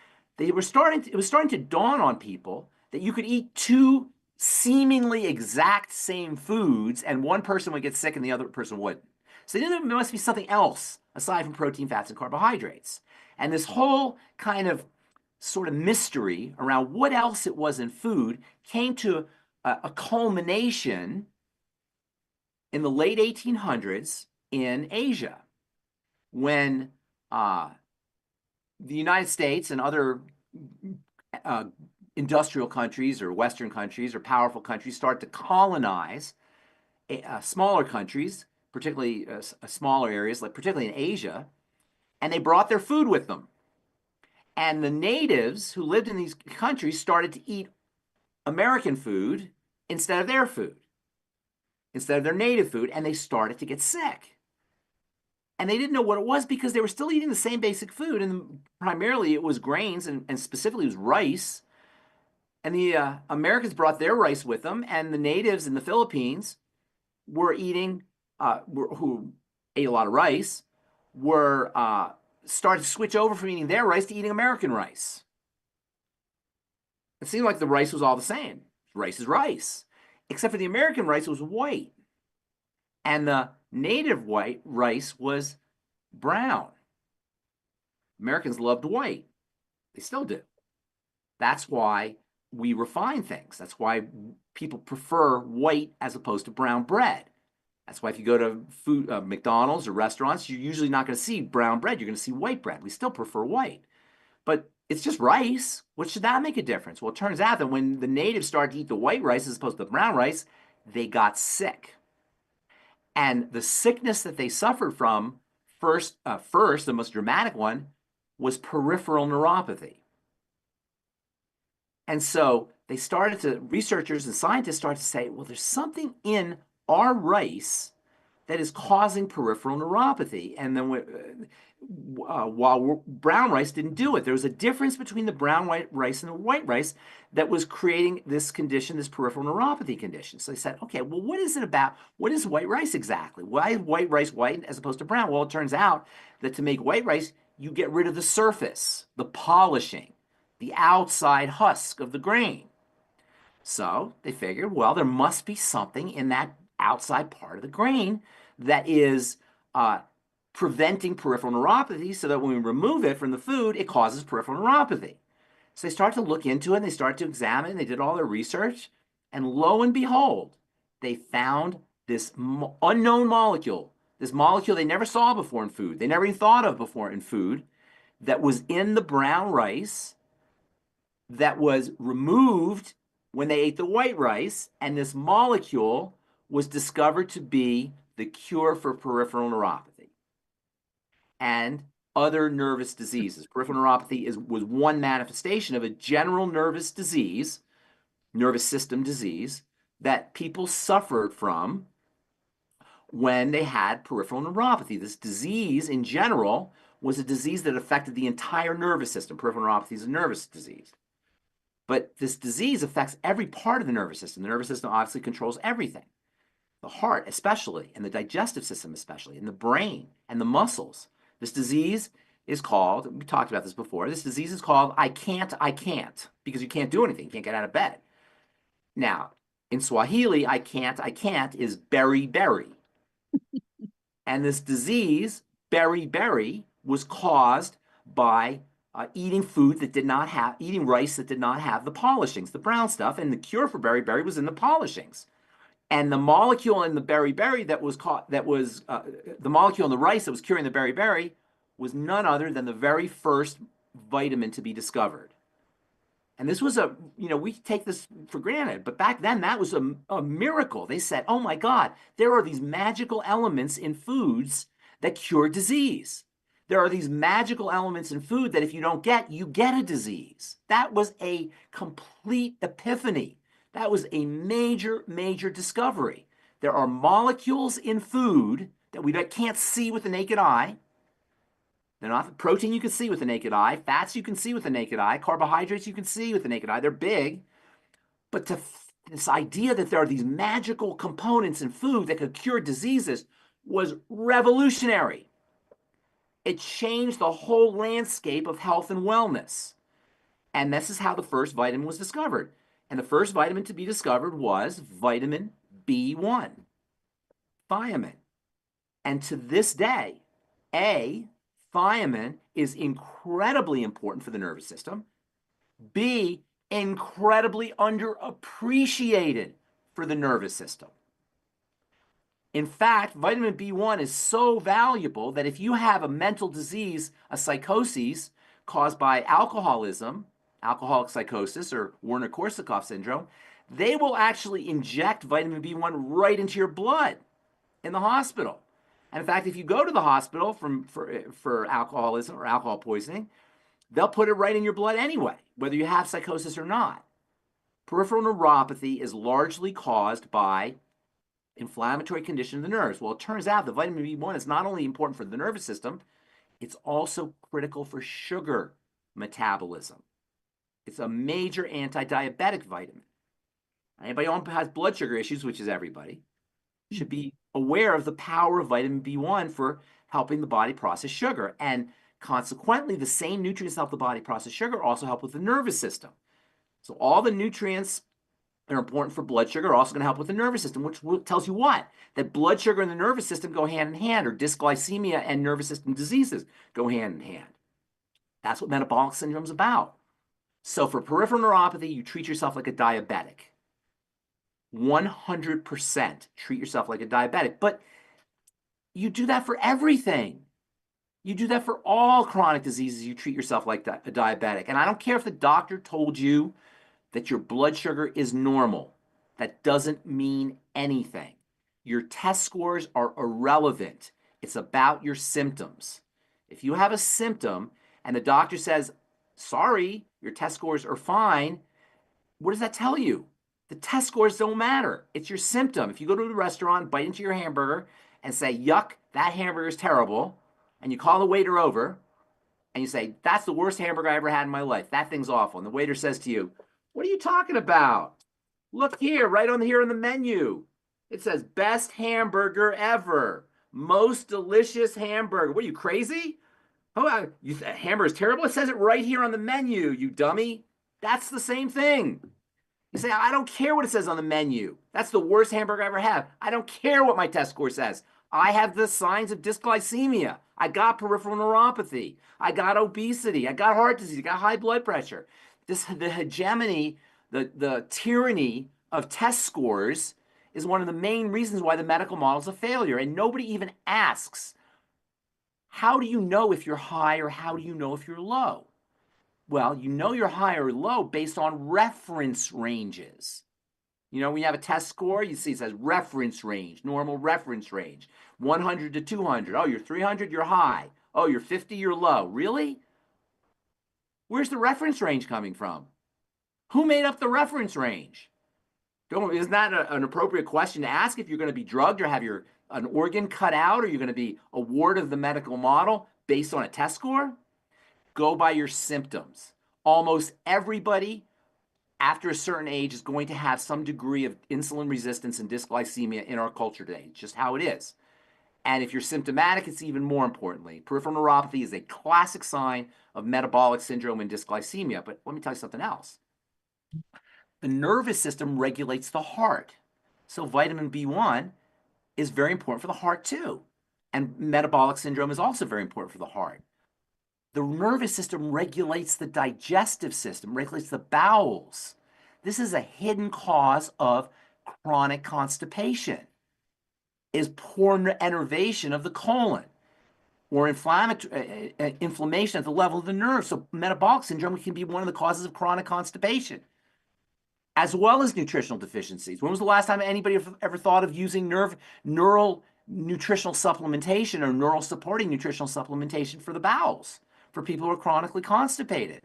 Speaker 4: it was starting to dawn on people that you could eat two seemingly exact same foods and one person would get sick and the other person wouldn't. So they knew there must be something else aside from protein, fats, and carbohydrates. And this whole kind of sort of mystery around what else it was in food came to a culmination in the late 1800s in Asia, when the United States and other industrial countries or Western countries or powerful countries start to colonize smaller countries, particularly smaller areas, like particularly in Asia, and they brought their food with them. And the natives who lived in these countries started to eat American food instead of their food, instead of their native food, and they started to get sick. And they didn't know what it was because they were still eating the same basic food, and primarily it was grains, and specifically it was rice. And the Americans brought their rice with them, and the natives in the Philippines were eating, who ate a lot of rice, were started to switch over from eating their rice to eating American rice. It seemed like the rice was all the same. Rice is rice, except for the American rice was white, and the native white rice was brown. Americans loved white. They still do. That's why we refine things. That's why people prefer white as opposed to brown bread. That's why if you go to McDonald's or restaurants, you're usually not going to see brown bread. You're going to see white bread. We still prefer white. But it's just rice. What should that make a difference? Well, it turns out that when the natives started to eat the white rice as opposed to the brown rice, they got sick. And the sickness that they suffered from, first, the most dramatic one, was peripheral neuropathy. And so researchers and scientists started to say, well, there's something in our rice that is causing peripheral neuropathy. And then while brown rice didn't do it, there was a difference between the brown rice and the white rice that was creating this condition, this peripheral neuropathy condition. So they said, okay, well, what is it about? What is white rice exactly? Why is white rice white as opposed to brown? Well, it turns out that to make white rice, you get rid of the surface, the polishing, the outside husk of the grain. So they figured, well, there must be something in that outside part of the grain that is preventing peripheral neuropathy, so that when we remove it from the food, it causes peripheral neuropathy. So they start to look into it, and they start to examine it, and they did all their research, and lo and behold, they found this unknown molecule, this molecule they never saw before in food, they never even thought of before in food, that was in the brown rice, that was removed when they ate the white rice, and this molecule was discovered to be the cure for peripheral neuropathy and other nervous diseases. Peripheral neuropathy was one manifestation of a general nervous disease, nervous system disease, that people suffered from when they had peripheral neuropathy. This disease in general was a disease that affected the entire nervous system. Peripheral neuropathy is a nervous disease. But this disease affects every part of the nervous system. The nervous system obviously controls everything. The heart especially, and the digestive system especially, and the brain, and the muscles. This disease is called, we talked about this before, this disease is called I can't, because you can't do anything, you can't get out of bed. Now, in Swahili, I can't is berry. And this disease, berry, was caused by eating food that did not have, eating rice that did not have the polishings, the brown stuff, and the cure for berry was in the polishings. And the molecule in the berry that was caught, the molecule in the rice that was curing the berry was none other than the very first vitamin to be discovered. And this was we take this for granted, but back then that was a miracle. They said, oh my God, there are these magical elements in foods that cure disease. There are these magical elements in food that if you don't get, you get a disease. That was a complete epiphany. That was a major, major discovery. There are molecules in food that we can't see with the naked eye. They're not protein you can see with the naked eye, fats you can see with the naked eye, carbohydrates you can see with the naked eye. They're big. But this idea that there are these magical components in food that could cure diseases was revolutionary. It changed the whole landscape of health and wellness. And this is how the first vitamin was discovered. And the first vitamin to be discovered was vitamin B1, thiamine. And to this day, thiamine is incredibly important for the nervous system. B, incredibly underappreciated for the nervous system. In fact, vitamin B1 is so valuable that if you have a mental disease, a psychosis caused by alcoholism, alcoholic psychosis, or Werner-Korsakoff syndrome, they will actually inject vitamin B1 right into your blood in the hospital. And in fact, if you go to the hospital for alcoholism or alcohol poisoning, they'll put it right in your blood anyway, whether you have psychosis or not. Peripheral neuropathy is largely caused by inflammatory condition of the nerves. Well, it turns out that vitamin B1 is not only important for the nervous system, it's also critical for sugar metabolism. It's a major anti-diabetic vitamin. Anybody who has blood sugar issues, which is everybody, should be aware of the power of vitamin B1 for helping the body process sugar. And consequently, the same nutrients that help the body process sugar also help with the nervous system. So all the nutrients that are important for blood sugar are also going to help with the nervous system, which tells you what? That blood sugar and the nervous system go hand in hand, or dysglycemia and nervous system diseases go hand in hand. That's what metabolic syndrome is about. So for peripheral neuropathy, you treat yourself like a diabetic. 100% treat yourself like a diabetic. But you do that for everything. You do that for all chronic diseases. You treat yourself like a diabetic. And I don't care if the doctor told you that your blood sugar is normal. That doesn't mean anything. Your test scores are irrelevant. It's about your symptoms. If you have a symptom and the doctor says, sorry, your test scores are fine, what does that tell you? The test scores don't matter. It's your symptom. If you go to a restaurant, bite into your hamburger, and say, yuck, that hamburger is terrible, and you call the waiter over, and you say, that's the worst hamburger I ever had in my life. That thing's awful. And the waiter says to you, what are you talking about? Look here, right on here on the menu. It says, best hamburger ever. Most delicious hamburger. What are you, crazy? Oh, hamburger's terrible? It says it right here on the menu, you dummy. That's the same thing. You say, I don't care what it says on the menu. That's the worst hamburger I ever had. I don't care what my test score says. I have the signs of dysglycemia. I got peripheral neuropathy. I got obesity. I got heart disease. I got high blood pressure. The hegemony, the tyranny of test scores is one of the main reasons why the medical model is a failure. And nobody even asks, how do you know if you're high or how do you know if you're low? Well, you know you're high or low based on reference ranges. You know, when you have a test score, you see it says reference range, normal reference range, 100 to 200. Oh, you're 300, you're high. Oh, you're 50, you're low. Really? Where's the reference range coming from? Who made up the reference range? Isn't that an appropriate question to ask if you're going to be drugged or have an organ cut out, or you're going to be a ward of the medical model based on a test score? Go by your symptoms. Almost everybody after a certain age is going to have some degree of insulin resistance and dysglycemia in our culture today. It's just how it is. And if you're symptomatic, it's even more importantly. Peripheral neuropathy is a classic sign of metabolic syndrome and dysglycemia. But let me tell you something else. The nervous system regulates the heart. So vitamin B1 is very important for the heart too. And metabolic syndrome is also very important for the heart. The nervous system regulates the digestive system, regulates the bowels. This is a hidden cause of chronic constipation, is poor innervation of the colon or inflammation at the level of the nerve. So metabolic syndrome can be one of the causes of chronic constipation, as well as nutritional deficiencies. When was the last time anybody ever thought of using neural nutritional supplementation or neural supporting nutritional supplementation for the bowels, for people who are chronically constipated?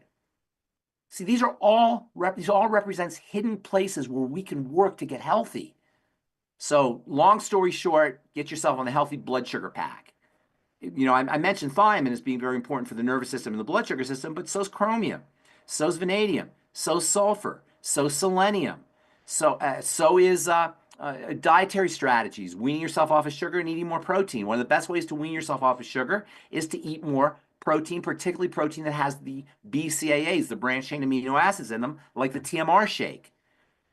Speaker 4: See, these all represents hidden places where we can work to get healthy. So long story short, get yourself on the healthy blood sugar pack. You know, I mentioned thiamine as being very important for the nervous system and the blood sugar system, but so's chromium, so's vanadium, so's sulfur, so's selenium, so is dietary strategies, weaning yourself off of sugar and eating more protein. One of the best ways to wean yourself off of sugar is to eat more protein, particularly protein that has the BCAAs, the branched chain amino acids in them, like the TMR shake.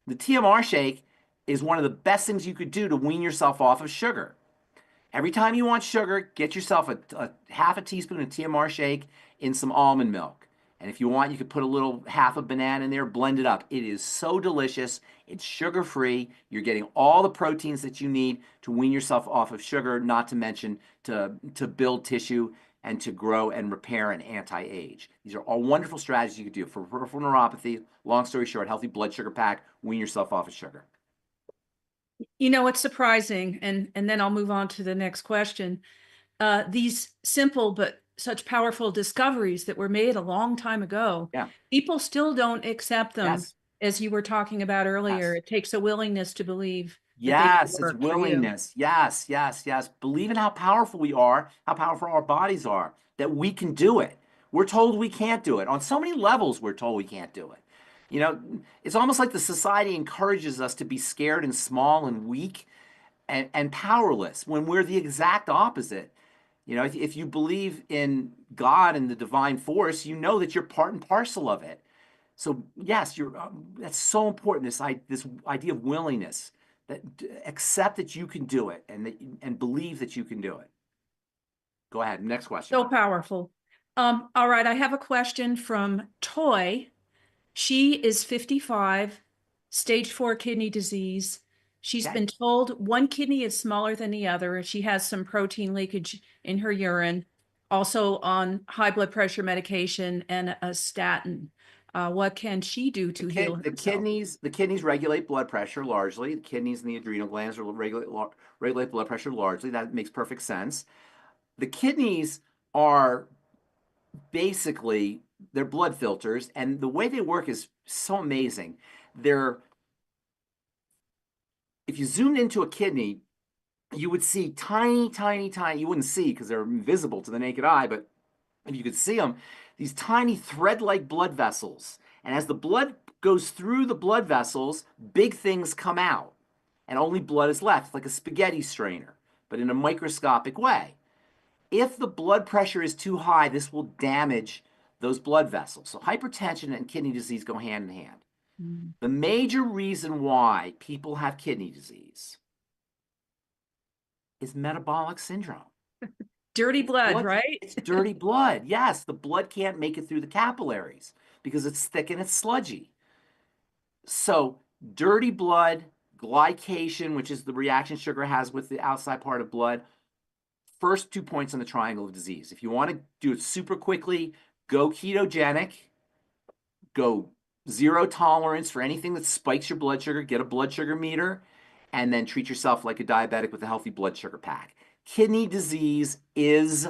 Speaker 4: The TMR shake is one of the best things you could do to wean yourself off of sugar. Every time you want sugar, get yourself a half a teaspoon of TMR shake in some almond milk. And if you want, you could put half a banana in there, blend it up. It is so delicious. It's sugar-free. You're getting all the proteins that you need to wean yourself off of sugar, not to mention to build tissue and to grow and repair and anti-age. These are all wonderful strategies you could do for peripheral neuropathy. Long story short, healthy blood sugar pack, wean yourself off of sugar.
Speaker 6: You know, it's surprising, and then I'll move on to the next question. These simple but such powerful discoveries that were made a long time ago, people still don't accept them. Yes. As you were talking about earlier, yes. It takes a willingness to believe.
Speaker 4: Yes, it's willingness. Yes, yes, yes. Believe in how powerful we are, how powerful our bodies are, that we can do it. We're told we can't do it. On so many levels, we're told we can't do it. You know, it's almost like the society encourages us to be scared and small and weak and powerless when we're the exact opposite. You know, if you believe in God and the divine force, you know that you're part and parcel of it. So yes, that's so important. This idea of willingness, that accept that you can do it and believe that you can do it. Go ahead. Next question.
Speaker 6: So powerful. All right. I have a question from Toy. She is 55, stage 4 kidney disease. She's been told one kidney is smaller than the other. She has some protein leakage in her urine, also on high blood pressure medication and a statin. What can she do to heal herself?
Speaker 4: The kidneys regulate blood pressure largely. The kidneys and the adrenal glands regulate blood pressure largely. That makes perfect sense. The kidneys are basically, they're blood filters, and the way they work is so amazing. If you zoomed into a kidney, you would see tiny, you wouldn't see because they're invisible to the naked eye, but if you could see them, these tiny thread-like blood vessels. And as the blood goes through the blood vessels, big things come out, and only blood is left, like a spaghetti strainer, but in a microscopic way. If the blood pressure is too high, this will damage those blood vessels. So hypertension and kidney disease go hand in hand.
Speaker 6: Mm.
Speaker 4: The major reason why people have kidney disease is metabolic syndrome.
Speaker 6: Dirty blood,
Speaker 4: Blood,
Speaker 6: right?
Speaker 4: it's dirty blood. Yes, the blood can't make it through the capillaries because it's thick and it's sludgy. So dirty blood, glycation, which is the reaction sugar has with the outside part of blood, first 2 points on the triangle of disease. If you want to do it super quickly, go ketogenic, go zero tolerance for anything that spikes your blood sugar, get a blood sugar meter, and then treat yourself like a diabetic with a healthy blood sugar pack. Kidney disease is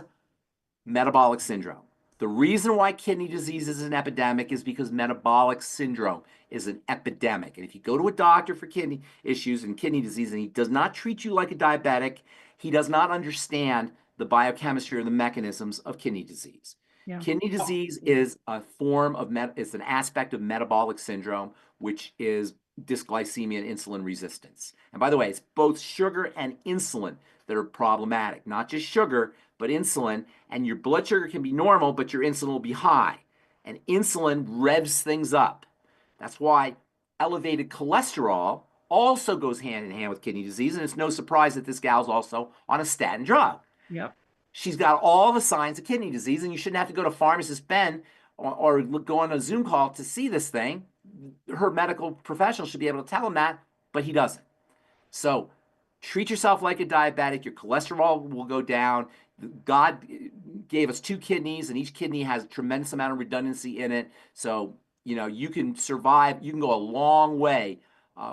Speaker 4: metabolic syndrome. The reason why kidney disease is an epidemic is because metabolic syndrome is an epidemic. And if you go to a doctor for kidney issues and kidney disease and he does not treat you like a diabetic, he does not understand the biochemistry or the mechanisms of kidney disease.
Speaker 6: Yeah.
Speaker 4: Kidney disease is a form of, it's an aspect of metabolic syndrome, which is dysglycemia and insulin resistance. And by the way, it's both sugar and insulin that are problematic, not just sugar, but insulin. And your blood sugar can be normal, but your insulin will be high. And insulin revs things up. That's why elevated cholesterol also goes hand in hand with kidney disease. And it's no surprise that this gal's also on a statin drug.
Speaker 6: Yep.
Speaker 4: She's got all the signs of kidney disease, and you shouldn't have to go to Pharmacist Ben or go on a Zoom call to see this thing. Her medical professional should be able to tell him that, but he doesn't. So treat yourself like a diabetic. Your cholesterol will go down. God gave us 2 kidneys, and each kidney has a tremendous amount of redundancy in it. So, you know, you can survive. You can go a long way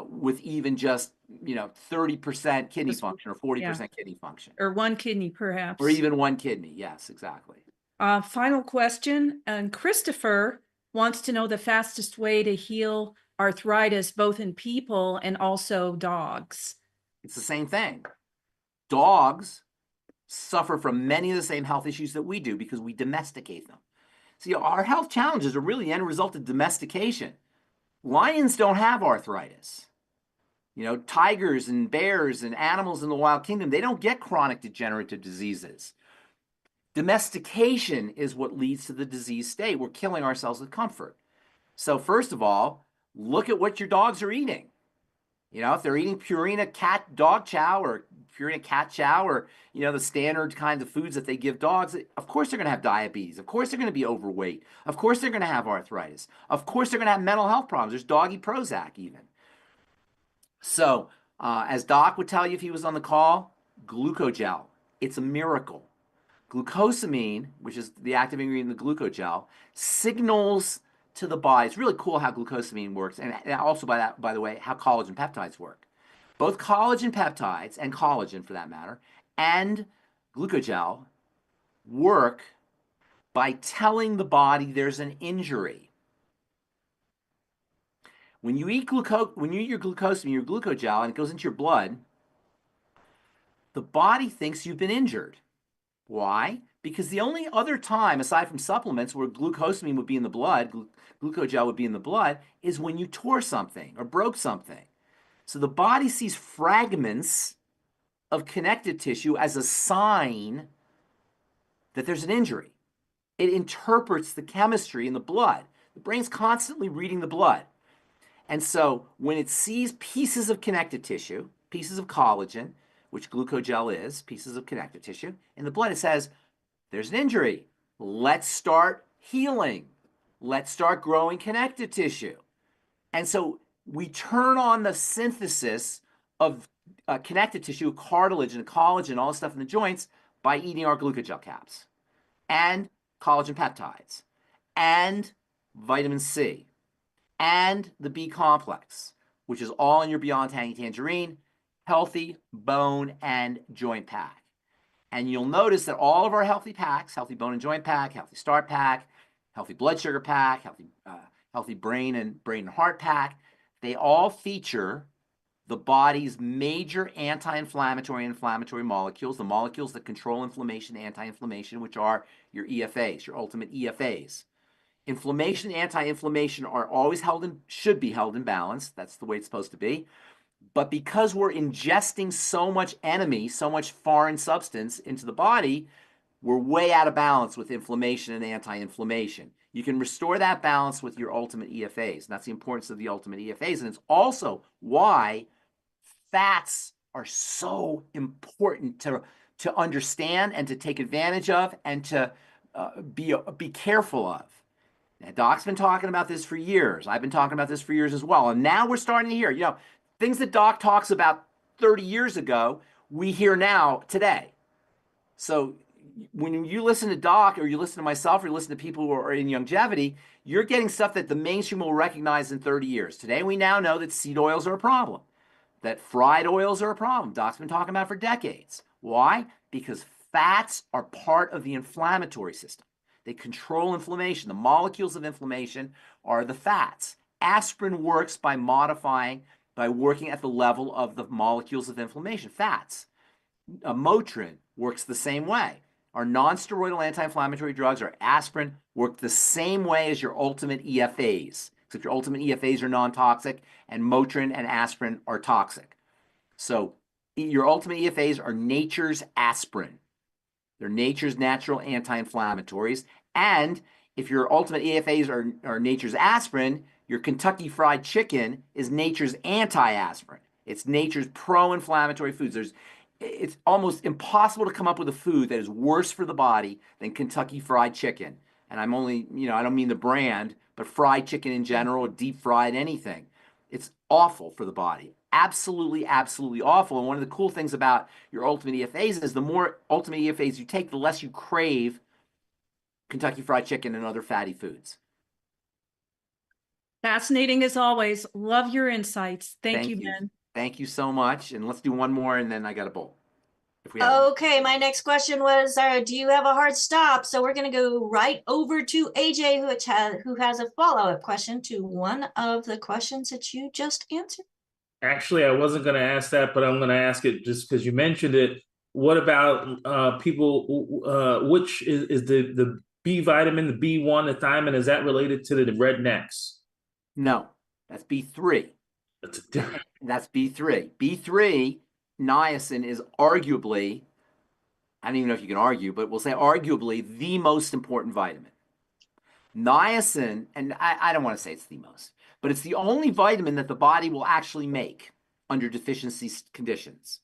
Speaker 4: with even just, 30% kidney function or 40% kidney function.
Speaker 6: Or 1 kidney, perhaps.
Speaker 4: Or even 1 kidney. Yes, exactly.
Speaker 6: Final question. And Christopher wants to know the fastest way to heal arthritis, both in people and also dogs.
Speaker 4: It's the same thing. Dogs suffer from many of the same health issues that we do because we domesticate them. See, our health challenges are really the end result of domestication. Lions don't have arthritis. Tigers and bears and animals in the wild kingdom, they don't get chronic degenerative diseases. Domestication is what leads to the disease state. We're killing ourselves with comfort. So first of all, look at what your dogs are eating. If they're eating Purina cat dog chow or Purina cat chow or, the standard kinds of foods that they give dogs, of course they're going to have diabetes. Of course they're going to be overweight. Of course they're going to have arthritis. Of course they're going to have mental health problems. There's doggy Prozac even. So as Doc would tell you if he was on the call, glucogel, it's a miracle. Glucosamine, which is the active ingredient in the glucogel, signals to the body. It's really cool how glucosamine works, and also by the way, how collagen peptides work. Both collagen peptides and collagen, for that matter, and glucogel work by telling the body there's an injury. When you eat your glucosamine, your glucogel, and it goes into your blood, the body thinks you've been injured. Why? Because the only other time, aside from supplements, where glucosamine would be in the blood, glucogel would be in the blood, is when you tore something or broke something. So the body sees fragments of connective tissue as a sign that there's an injury. It interprets the chemistry in the blood. The brain's constantly reading the blood. And so when it sees pieces of connective tissue, pieces of collagen, which glucogel is, pieces of connective tissue, in the blood, it says, there's an injury. Let's start healing. Let's start growing connective tissue. And so we turn on the synthesis of connective tissue, cartilage and collagen, all the stuff in the joints, by eating our glucogel caps and collagen peptides and vitamin C and the B complex, which is all in your Beyond Tangy Tangerine, healthy bone and joint pack. And you'll notice that all of our healthy packs, healthy bone and joint pack, healthy start pack, healthy blood sugar pack, healthy brain and heart pack, they all feature the body's major anti-inflammatory and inflammatory molecules, the molecules that control inflammation, anti-inflammation, which are your EFAs, your ultimate EFAs. Inflammation and anti-inflammation are always should be held in balance. That's the way it's supposed to be. But because we're ingesting so much enemy, so much foreign substance into the body, we're way out of balance with inflammation and anti-inflammation. You can restore that balance with your ultimate EFAs. And that's the importance of the ultimate EFAs. And it's also why fats are so important to understand and to take advantage of and to be careful of. Now, Doc's been talking about this for years. I've been talking about this for years as well. And now we're starting to hear, things that Doc talks about 30 years ago, we hear now today. So when you listen to Doc or you listen to myself or you listen to people who are in longevity, you're getting stuff that the mainstream will recognize in 30 years. Today, we now know that seed oils are a problem, that fried oils are a problem. Doc's been talking about for decades. Why? Because fats are part of the inflammatory system. They control inflammation. The molecules of inflammation are the fats. Aspirin works by working at the level of the molecules of inflammation, fats. Motrin works the same way. Our non-steroidal anti-inflammatory drugs, our aspirin, work the same way as your ultimate EFAs, except your ultimate EFAs are non-toxic and Motrin and aspirin are toxic. So your ultimate EFAs are nature's aspirin. They're nature's natural anti-inflammatories. And if your ultimate EFAs are nature's aspirin, your Kentucky Fried Chicken is nature's anti-aspirin. It's nature's pro-inflammatory foods. It's almost impossible to come up with a food that is worse for the body than Kentucky Fried Chicken. And I'm only, I don't mean the brand, but fried chicken in general, or deep fried anything. It's awful for the body. Absolutely, absolutely awful. And one of the cool things about your ultimate EFAs is the more ultimate EFAs you take, the less you crave Kentucky Fried Chicken and other fatty foods.
Speaker 6: Fascinating as always. Love your insights. Thank you, Ben.
Speaker 4: Thank you so much. And let's do one more, and then I got a bowl. If we have
Speaker 3: Okay, my next question was, do you have a hard stop? So we're going to go right over to AJ, who has a follow-up question to one of the questions that you just answered.
Speaker 7: Actually, I wasn't going to ask that, but I'm going to ask it just because you mentioned it. What about people, which is the B vitamin, the B1, the thiamine, is that related to the rednecks?
Speaker 4: No, that's B3. That's B3. B3, niacin, is arguably, I don't even know if you can argue, but we'll say arguably the most important vitamin. Niacin, and I don't want to say it's the most, but it's the only vitamin that the body will actually make under deficiency conditions.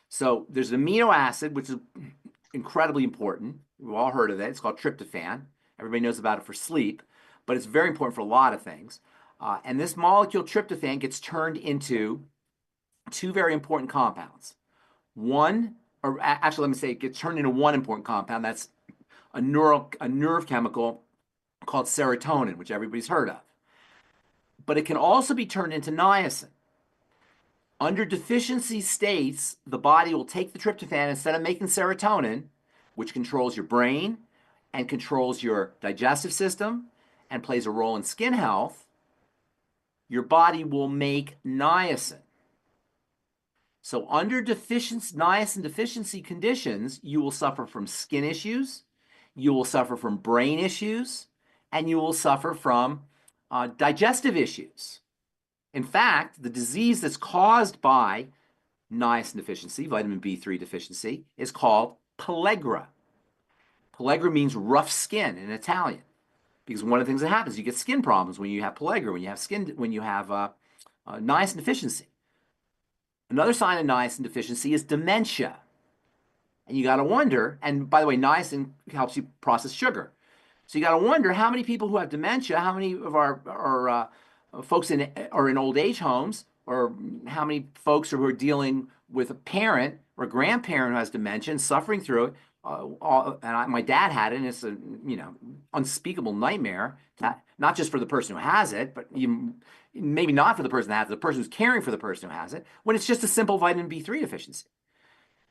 Speaker 4: So there's an amino acid, which is incredibly important. We've all heard of it. It's called tryptophan. Everybody knows about it for sleep, but it's very important for a lot of things. And this molecule tryptophan gets turned into two very important compounds. One, or actually, let me say it gets turned into one important compound. That's a nerve chemical called serotonin, which everybody's heard of. But it can also be turned into niacin. Under deficiency states, the body will take the tryptophan instead of making serotonin, which controls your brain and controls your digestive system and plays a role in skin health. Your body will make niacin. So under niacin deficiency conditions, you will suffer from skin issues, you will suffer from brain issues, and you will suffer from digestive issues. In fact, the disease that's caused by niacin deficiency, vitamin B3 deficiency, is called pellagra. Pellagra means rough skin in Italian, because one of the things that happens, you get skin problems when you have pellagra, when you have niacin deficiency. Another sign of niacin deficiency is dementia. And you got to wonder, and by the way, niacin helps you process sugar. So you got to wonder how many people who have dementia, how many of our folks are in old age homes, or how many folks who are dealing with a parent or a grandparent who has dementia and suffering through it. My dad had it, and it's a unspeakable nightmare. Not just for the person who has it, but maybe not for the person that has it, the person who's caring for the person who has it, when it's just a simple vitamin B3 deficiency.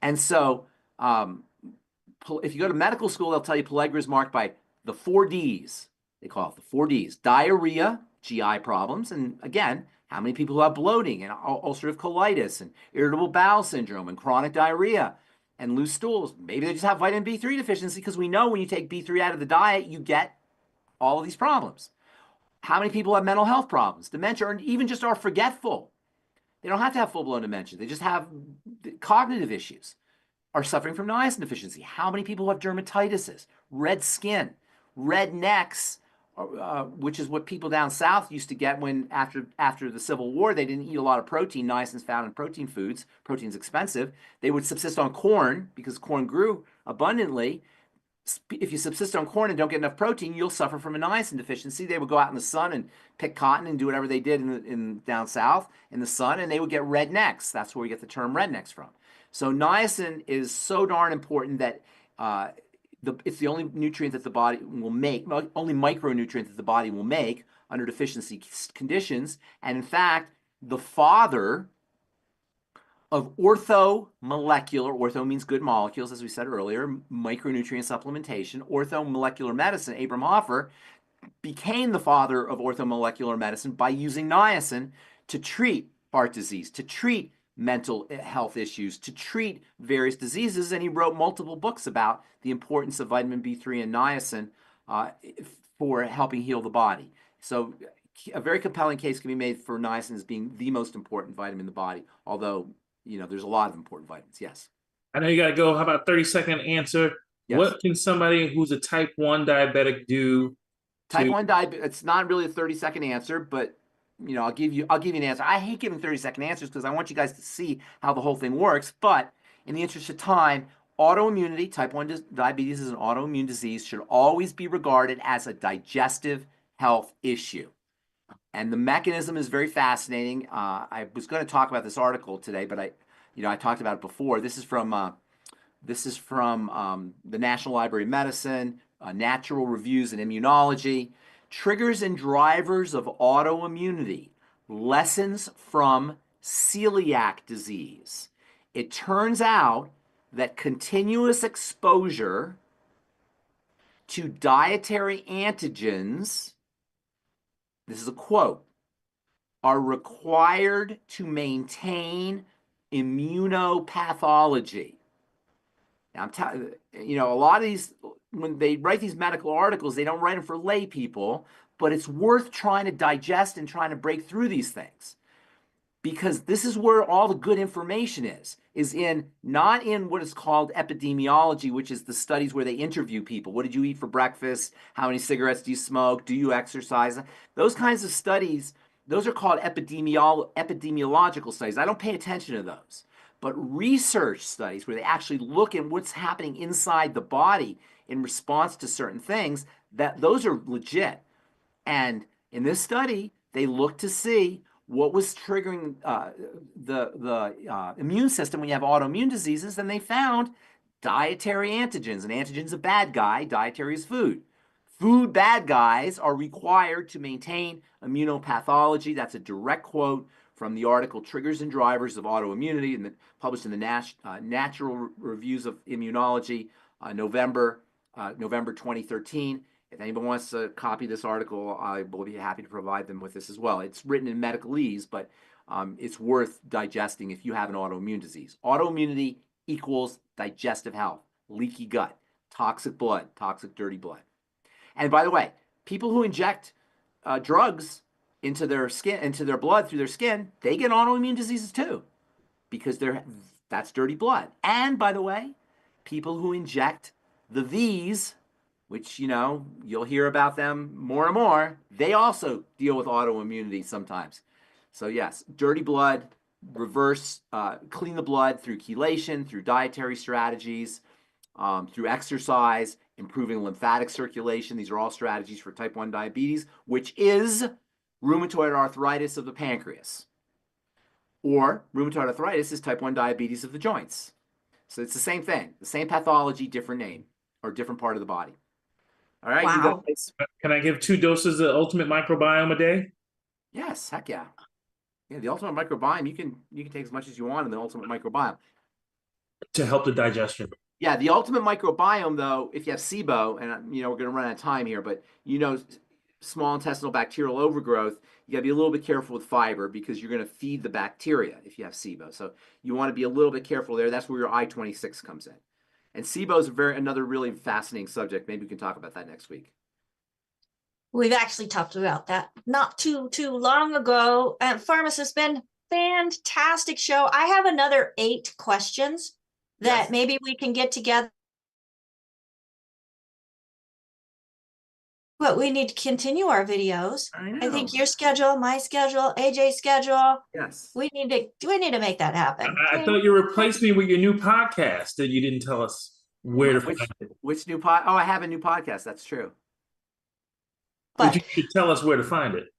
Speaker 4: And so if you go to medical school, they'll tell you pellagra is marked by the 4 Ds. They call it the 4 Ds: diarrhea, GI problems, and again, how many people who have bloating and ulcerative colitis and irritable bowel syndrome and chronic diarrhea and loose stools? Maybe they just have vitamin B3 deficiency, because we know when you take B3 out of the diet, you get all of these problems. How many people have mental health problems, dementia, or even just are forgetful? They don't have to have full-blown dementia. They just have cognitive issues, are suffering from niacin deficiency. How many people have dermatitis, red skin, red necks, which is what people down south used to get when after the Civil War, they didn't eat a lot of protein. Niacin's found in protein foods. Protein's expensive. They would subsist on corn because corn grew abundantly. If you subsist on corn and don't get enough protein, you'll suffer from a niacin deficiency. They would go out in the sun and pick cotton and do whatever they did in down south in the sun, and they would get rednecks. That's where we get the term rednecks from. So niacin is so darn important that it's the only nutrient that the body will make, only micronutrient that the body will make under deficiency conditions. And in fact, the father of ortho means good molecules, as we said earlier, micronutrient supplementation, orthomolecular medicine, Abram Hoffer, became the father of orthomolecular medicine by using niacin to treat heart disease, to treat mental health issues, to treat various diseases, and he wrote multiple books about the importance of vitamin B3 and niacin for helping heal the body. So a very compelling case can be made for niacin as being the most important vitamin in the body, although there's a lot of important vitamins. Yes.
Speaker 7: I know you got to go. How about 30-second answer?
Speaker 4: Yes.
Speaker 7: What can somebody who's a type 1 diabetic do?
Speaker 4: Type 1 diabetes, it's not really a 30-second answer, but I'll give you an answer. I hate giving 30-second answers because I want you guys to see how the whole thing works. But in the interest of time, autoimmunity, type 1 diabetes is an autoimmune disease, should always be regarded as a digestive health issue. And the mechanism is very fascinating. I was going to talk about this article today, but I talked about it before. This is from the National Library of Medicine, Natural Reviews in Immunology. Triggers and drivers of autoimmunity, lessons from celiac disease. It turns out that continuous exposure to dietary antigens, this is a quote, are required to maintain immunopathology. Now, I'm telling you, a lot of these, when they write these medical articles, they don't write them for lay people, but it's worth trying to digest and trying to break through these things, because this is where all the good information is not in what is called epidemiology, which is the studies where they interview people. What did you eat for breakfast? How many cigarettes do you smoke? Do you exercise? Those kinds of studies, those are called epidemiological studies. I don't pay attention to those. But research studies where they actually look at what's happening inside the body in response to certain things, those are legit. And in this study, they looked to see what was triggering the immune system when you have autoimmune diseases, and they found dietary antigens. And antigen's a bad guy. Dietary is food. Food bad guys are required to maintain immunopathology. That's a direct quote from the article Triggers and Drivers of Autoimmunity, and published in the Natural Reviews of Immunology, November 2013. If anyone wants to copy this article, I will be happy to provide them with this as well. It's written in medicalese, but it's worth digesting if you have an autoimmune disease. Autoimmunity equals digestive health, leaky gut, toxic blood, toxic dirty blood. And by the way, people who inject drugs into their skin, into their blood through their skin, they get autoimmune diseases too, because that's dirty blood. And by the way, people who inject the V's, which you'll hear about them more and more, they also deal with autoimmunity sometimes. So yes, dirty blood, reverse, clean the blood through chelation, through dietary strategies, through exercise, improving lymphatic circulation. These are all strategies for type 1 diabetes, which is rheumatoid arthritis of the pancreas. Or rheumatoid arthritis is type 1 diabetes of the joints. So it's the same thing, the same pathology, different name, or different part of the body. All right.
Speaker 3: Wow.
Speaker 7: Can I give 2 doses of Ultimate Microbiome a day?
Speaker 4: Yes, heck yeah. Yeah, the Ultimate Microbiome, you can take as much as you want in the Ultimate Microbiome.
Speaker 7: To help the digestion.
Speaker 4: Yeah, the Ultimate Microbiome, though, if you have SIBO, and we're going to run out of time here, but small intestinal bacterial overgrowth, you got to be a little bit careful with fiber because you're going to feed the bacteria if you have SIBO. So you want to be a little bit careful there. That's where your I-26 comes in. And SIBO is another really fascinating subject. Maybe we can talk about that next week.
Speaker 3: We've actually talked about that not too long ago. Pharmacist Ben, fantastic show. I have another 8 questions that maybe we can get together But we need to continue our videos.
Speaker 4: I
Speaker 3: I think
Speaker 4: know.
Speaker 3: your schedule, my schedule, AJ's schedule,
Speaker 4: Yes.
Speaker 3: we need to make that happen.
Speaker 7: I
Speaker 3: Okay?
Speaker 7: thought you replaced me with your new podcast that you didn't tell us where to find it.
Speaker 4: Which new pod? Oh, I have a new podcast. That's true.
Speaker 7: But you
Speaker 3: But
Speaker 7: should tell us where to find it.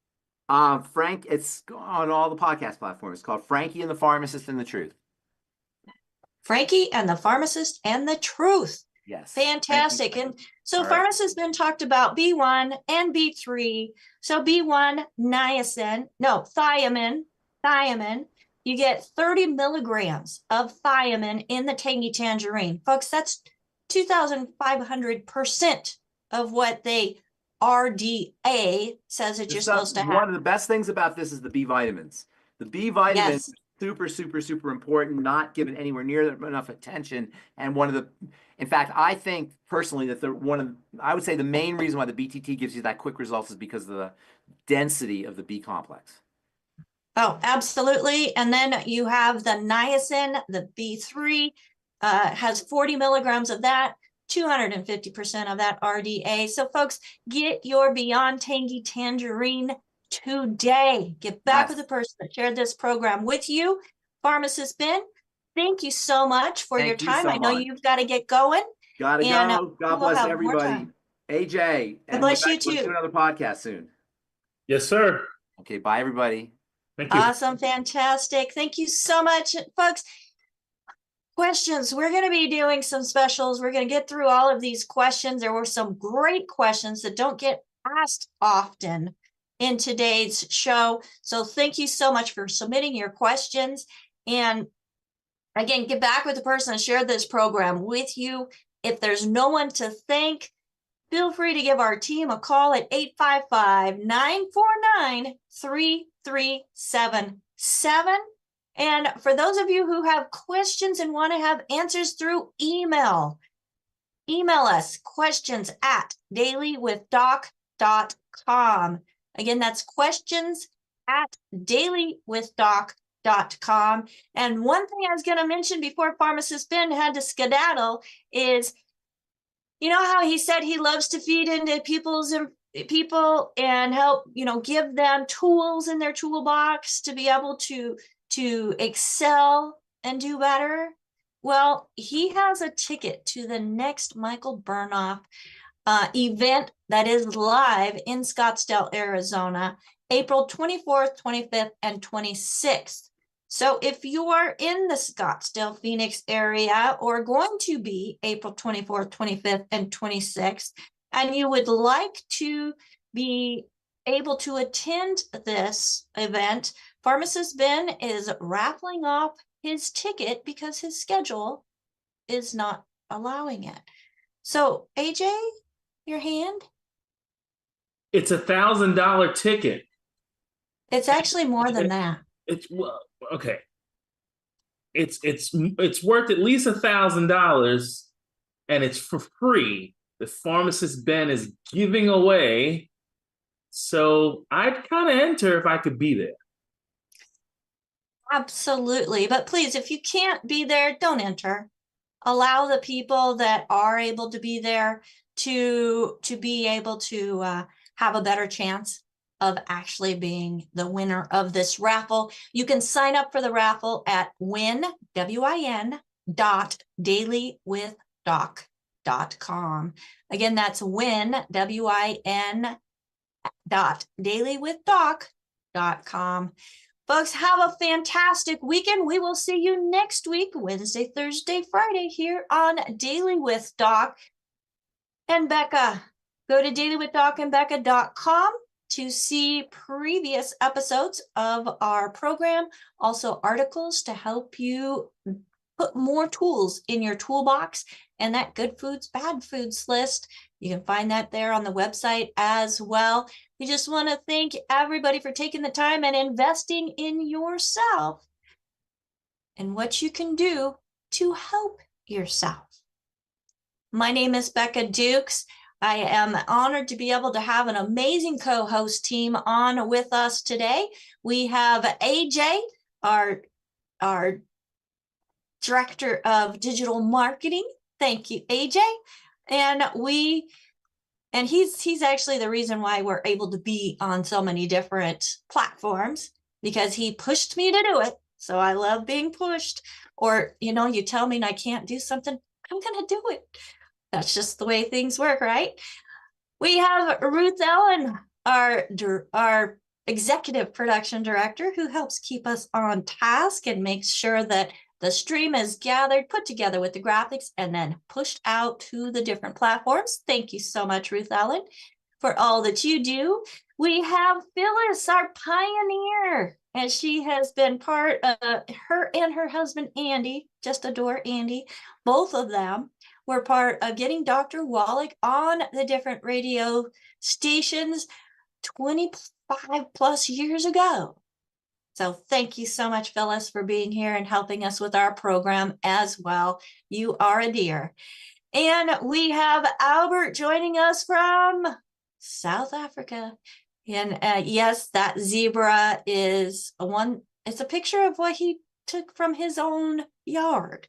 Speaker 4: Frank, it's on all the podcast platforms. It's called Frankie and the Pharmacist and the Truth.
Speaker 3: Frankie and the Pharmacist and the Truth.
Speaker 4: Yes.
Speaker 3: Fantastic. And so
Speaker 4: All right.
Speaker 3: Pharmacist Ben talked about B1 and B3. So B1, niacin, no, thiamine. You get 30 milligrams of thiamine in the Tangy Tangerine. Folks, that's 2,500% of what the RDA says that you're supposed to have.
Speaker 4: One of the best things about this is the B vitamins. The B vitamins
Speaker 3: Yes.
Speaker 4: super, super, super important, not given anywhere near enough attention. And in fact, I think personally that I would say the main reason why the BTT gives you that quick results is because of the density of the B complex.
Speaker 3: Oh, absolutely. And then you have the niacin, the B3, has 40 milligrams of that, 250% of that RDA. So folks, get your Beyond Tangy Tangerine today. Get back with the person that shared this program with you. Pharmacist Ben, thank you so much for your time. I know you've got to get going.
Speaker 4: Gotta go. God bless everybody. AJ.
Speaker 3: God bless you too.
Speaker 4: Let's do another podcast soon.
Speaker 7: Yes, sir.
Speaker 4: Okay, bye everybody.
Speaker 7: Thank you.
Speaker 3: Awesome. Fantastic. Thank you so much, folks. Questions. We're going to be doing some specials. We're going to get through all of these questions. There were some great questions that don't get asked often in today's show. So thank you so much for submitting your questions. And again, get back with the person that shared this program with you. If there's no one to thank, feel free to give our team a call at 855-949-3377. And for those of you who have questions and want to have answers through email us questions at dailywithdoc.com. Again, that's questions at dailywithdoc.com. And one thing I was going to mention before Pharmacist Ben had to skedaddle is, you know how he said he loves to feed into people and help, give them tools in their toolbox to be able to excel and do better? Well, he has a ticket to the next Michael Burnoff event that is live in Scottsdale, Arizona, April 24th, 25th, and 26th. So if you are in the Scottsdale, Phoenix area, or going to be April 24th, 25th, and 26th, and you would like to be able to attend this event, Pharmacist Ben is raffling off his ticket because his schedule is not allowing it. So, AJ, your hand?
Speaker 7: It's $1,000 ticket.
Speaker 3: It's actually more than that.
Speaker 7: Okay. It's worth at least $1,000, and it's for free. The Pharmacist Ben is giving away. So I'd kind of enter if I could be there.
Speaker 3: Absolutely. But please, if you can't be there, don't enter. Allow the people that are able to be there to be able to have a better chance of actually being the winner of this raffle. You can sign up for the raffle at win.dailywithdoc.com. Again, that's win.dailywithdoc.com. Folks, have a fantastic weekend. We will see you next week, Wednesday, Thursday, Friday, here on Daily with Doc and Becca. Go to dailywithdoc.com to see previous episodes of our program, also articles to help you put more tools in your toolbox and that good foods, bad foods list. You can find that there on the website as well. We just want to thank everybody for taking the time and investing in yourself and what you can do to help yourself. My name is Becca Dukes. I am honored to be able to have an amazing co-host team on with us today. We have AJ, our Director of Digital Marketing. Thank you, AJ. And And he's actually the reason why we're able to be on so many different platforms, because he pushed me to do it. So I love being pushed. Or, you tell me I can't do something, I'm going to do it. That's just the way things work, right? We have Ruth Ellen, our executive production director, who helps keep us on task and makes sure that the stream is gathered, put together with the graphics, and then pushed out to the different platforms. Thank you so much, Ruth Ellen, for all that you do. We have Phyllis, our pioneer, and she has been part of her and her husband, Andy, just adore Andy. Both of them were part of getting Dr. Wallach on the different radio stations 25 plus years ago. So thank you so much, Phyllis, for being here and helping us with our program as well. You are a dear. And we have Albert joining us from South Africa. And yes, that zebra is it's a picture of what he took from his own yard.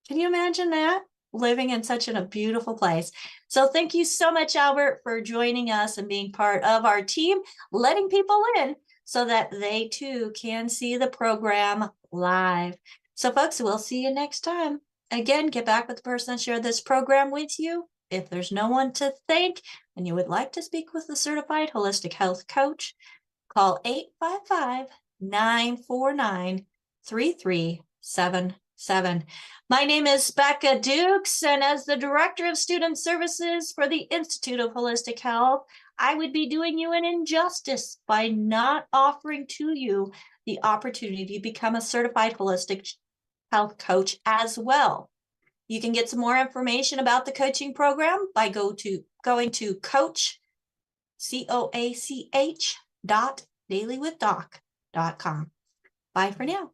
Speaker 3: Can you imagine that? Living in such a beautiful place. So thank you so much, Albert, for joining us and being part of our team, letting people in so that they too can see the program live. So folks, we'll see you next time. Again, get back with the person that shared this program with you. If there's no one to thank and you would like to speak with a certified holistic health coach, call 855-949-3377. My name is Becca Dukes, and as the Director of Student Services for the Institute of Holistic Health, I would be doing you an injustice by not offering to you the opportunity to become a certified holistic health coach as well. You can get some more information about the coaching program by going to coach.dailywithdoc.com. Bye for now.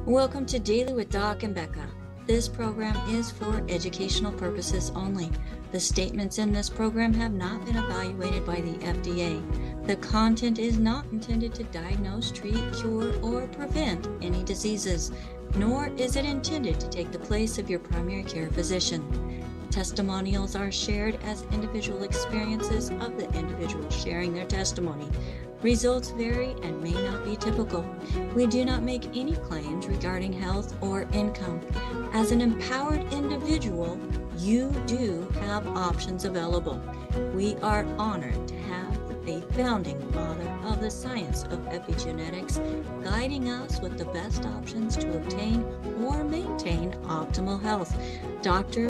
Speaker 1: Welcome to Daily with Doc and Becca. This program is for educational purposes only. The statements in this program have not been evaluated by the FDA. The content is not intended to diagnose, treat, cure, or prevent any diseases, nor is it intended to take the place of your primary care physician. Testimonials are shared as individual experiences of the individual sharing their testimony. Results vary and may not be typical. We do not make any claims regarding health or income. As an empowered individual, you do have options available. We are honored to have a founding father of the science of epigenetics guiding us with the best options to obtain or maintain optimal health. Dr.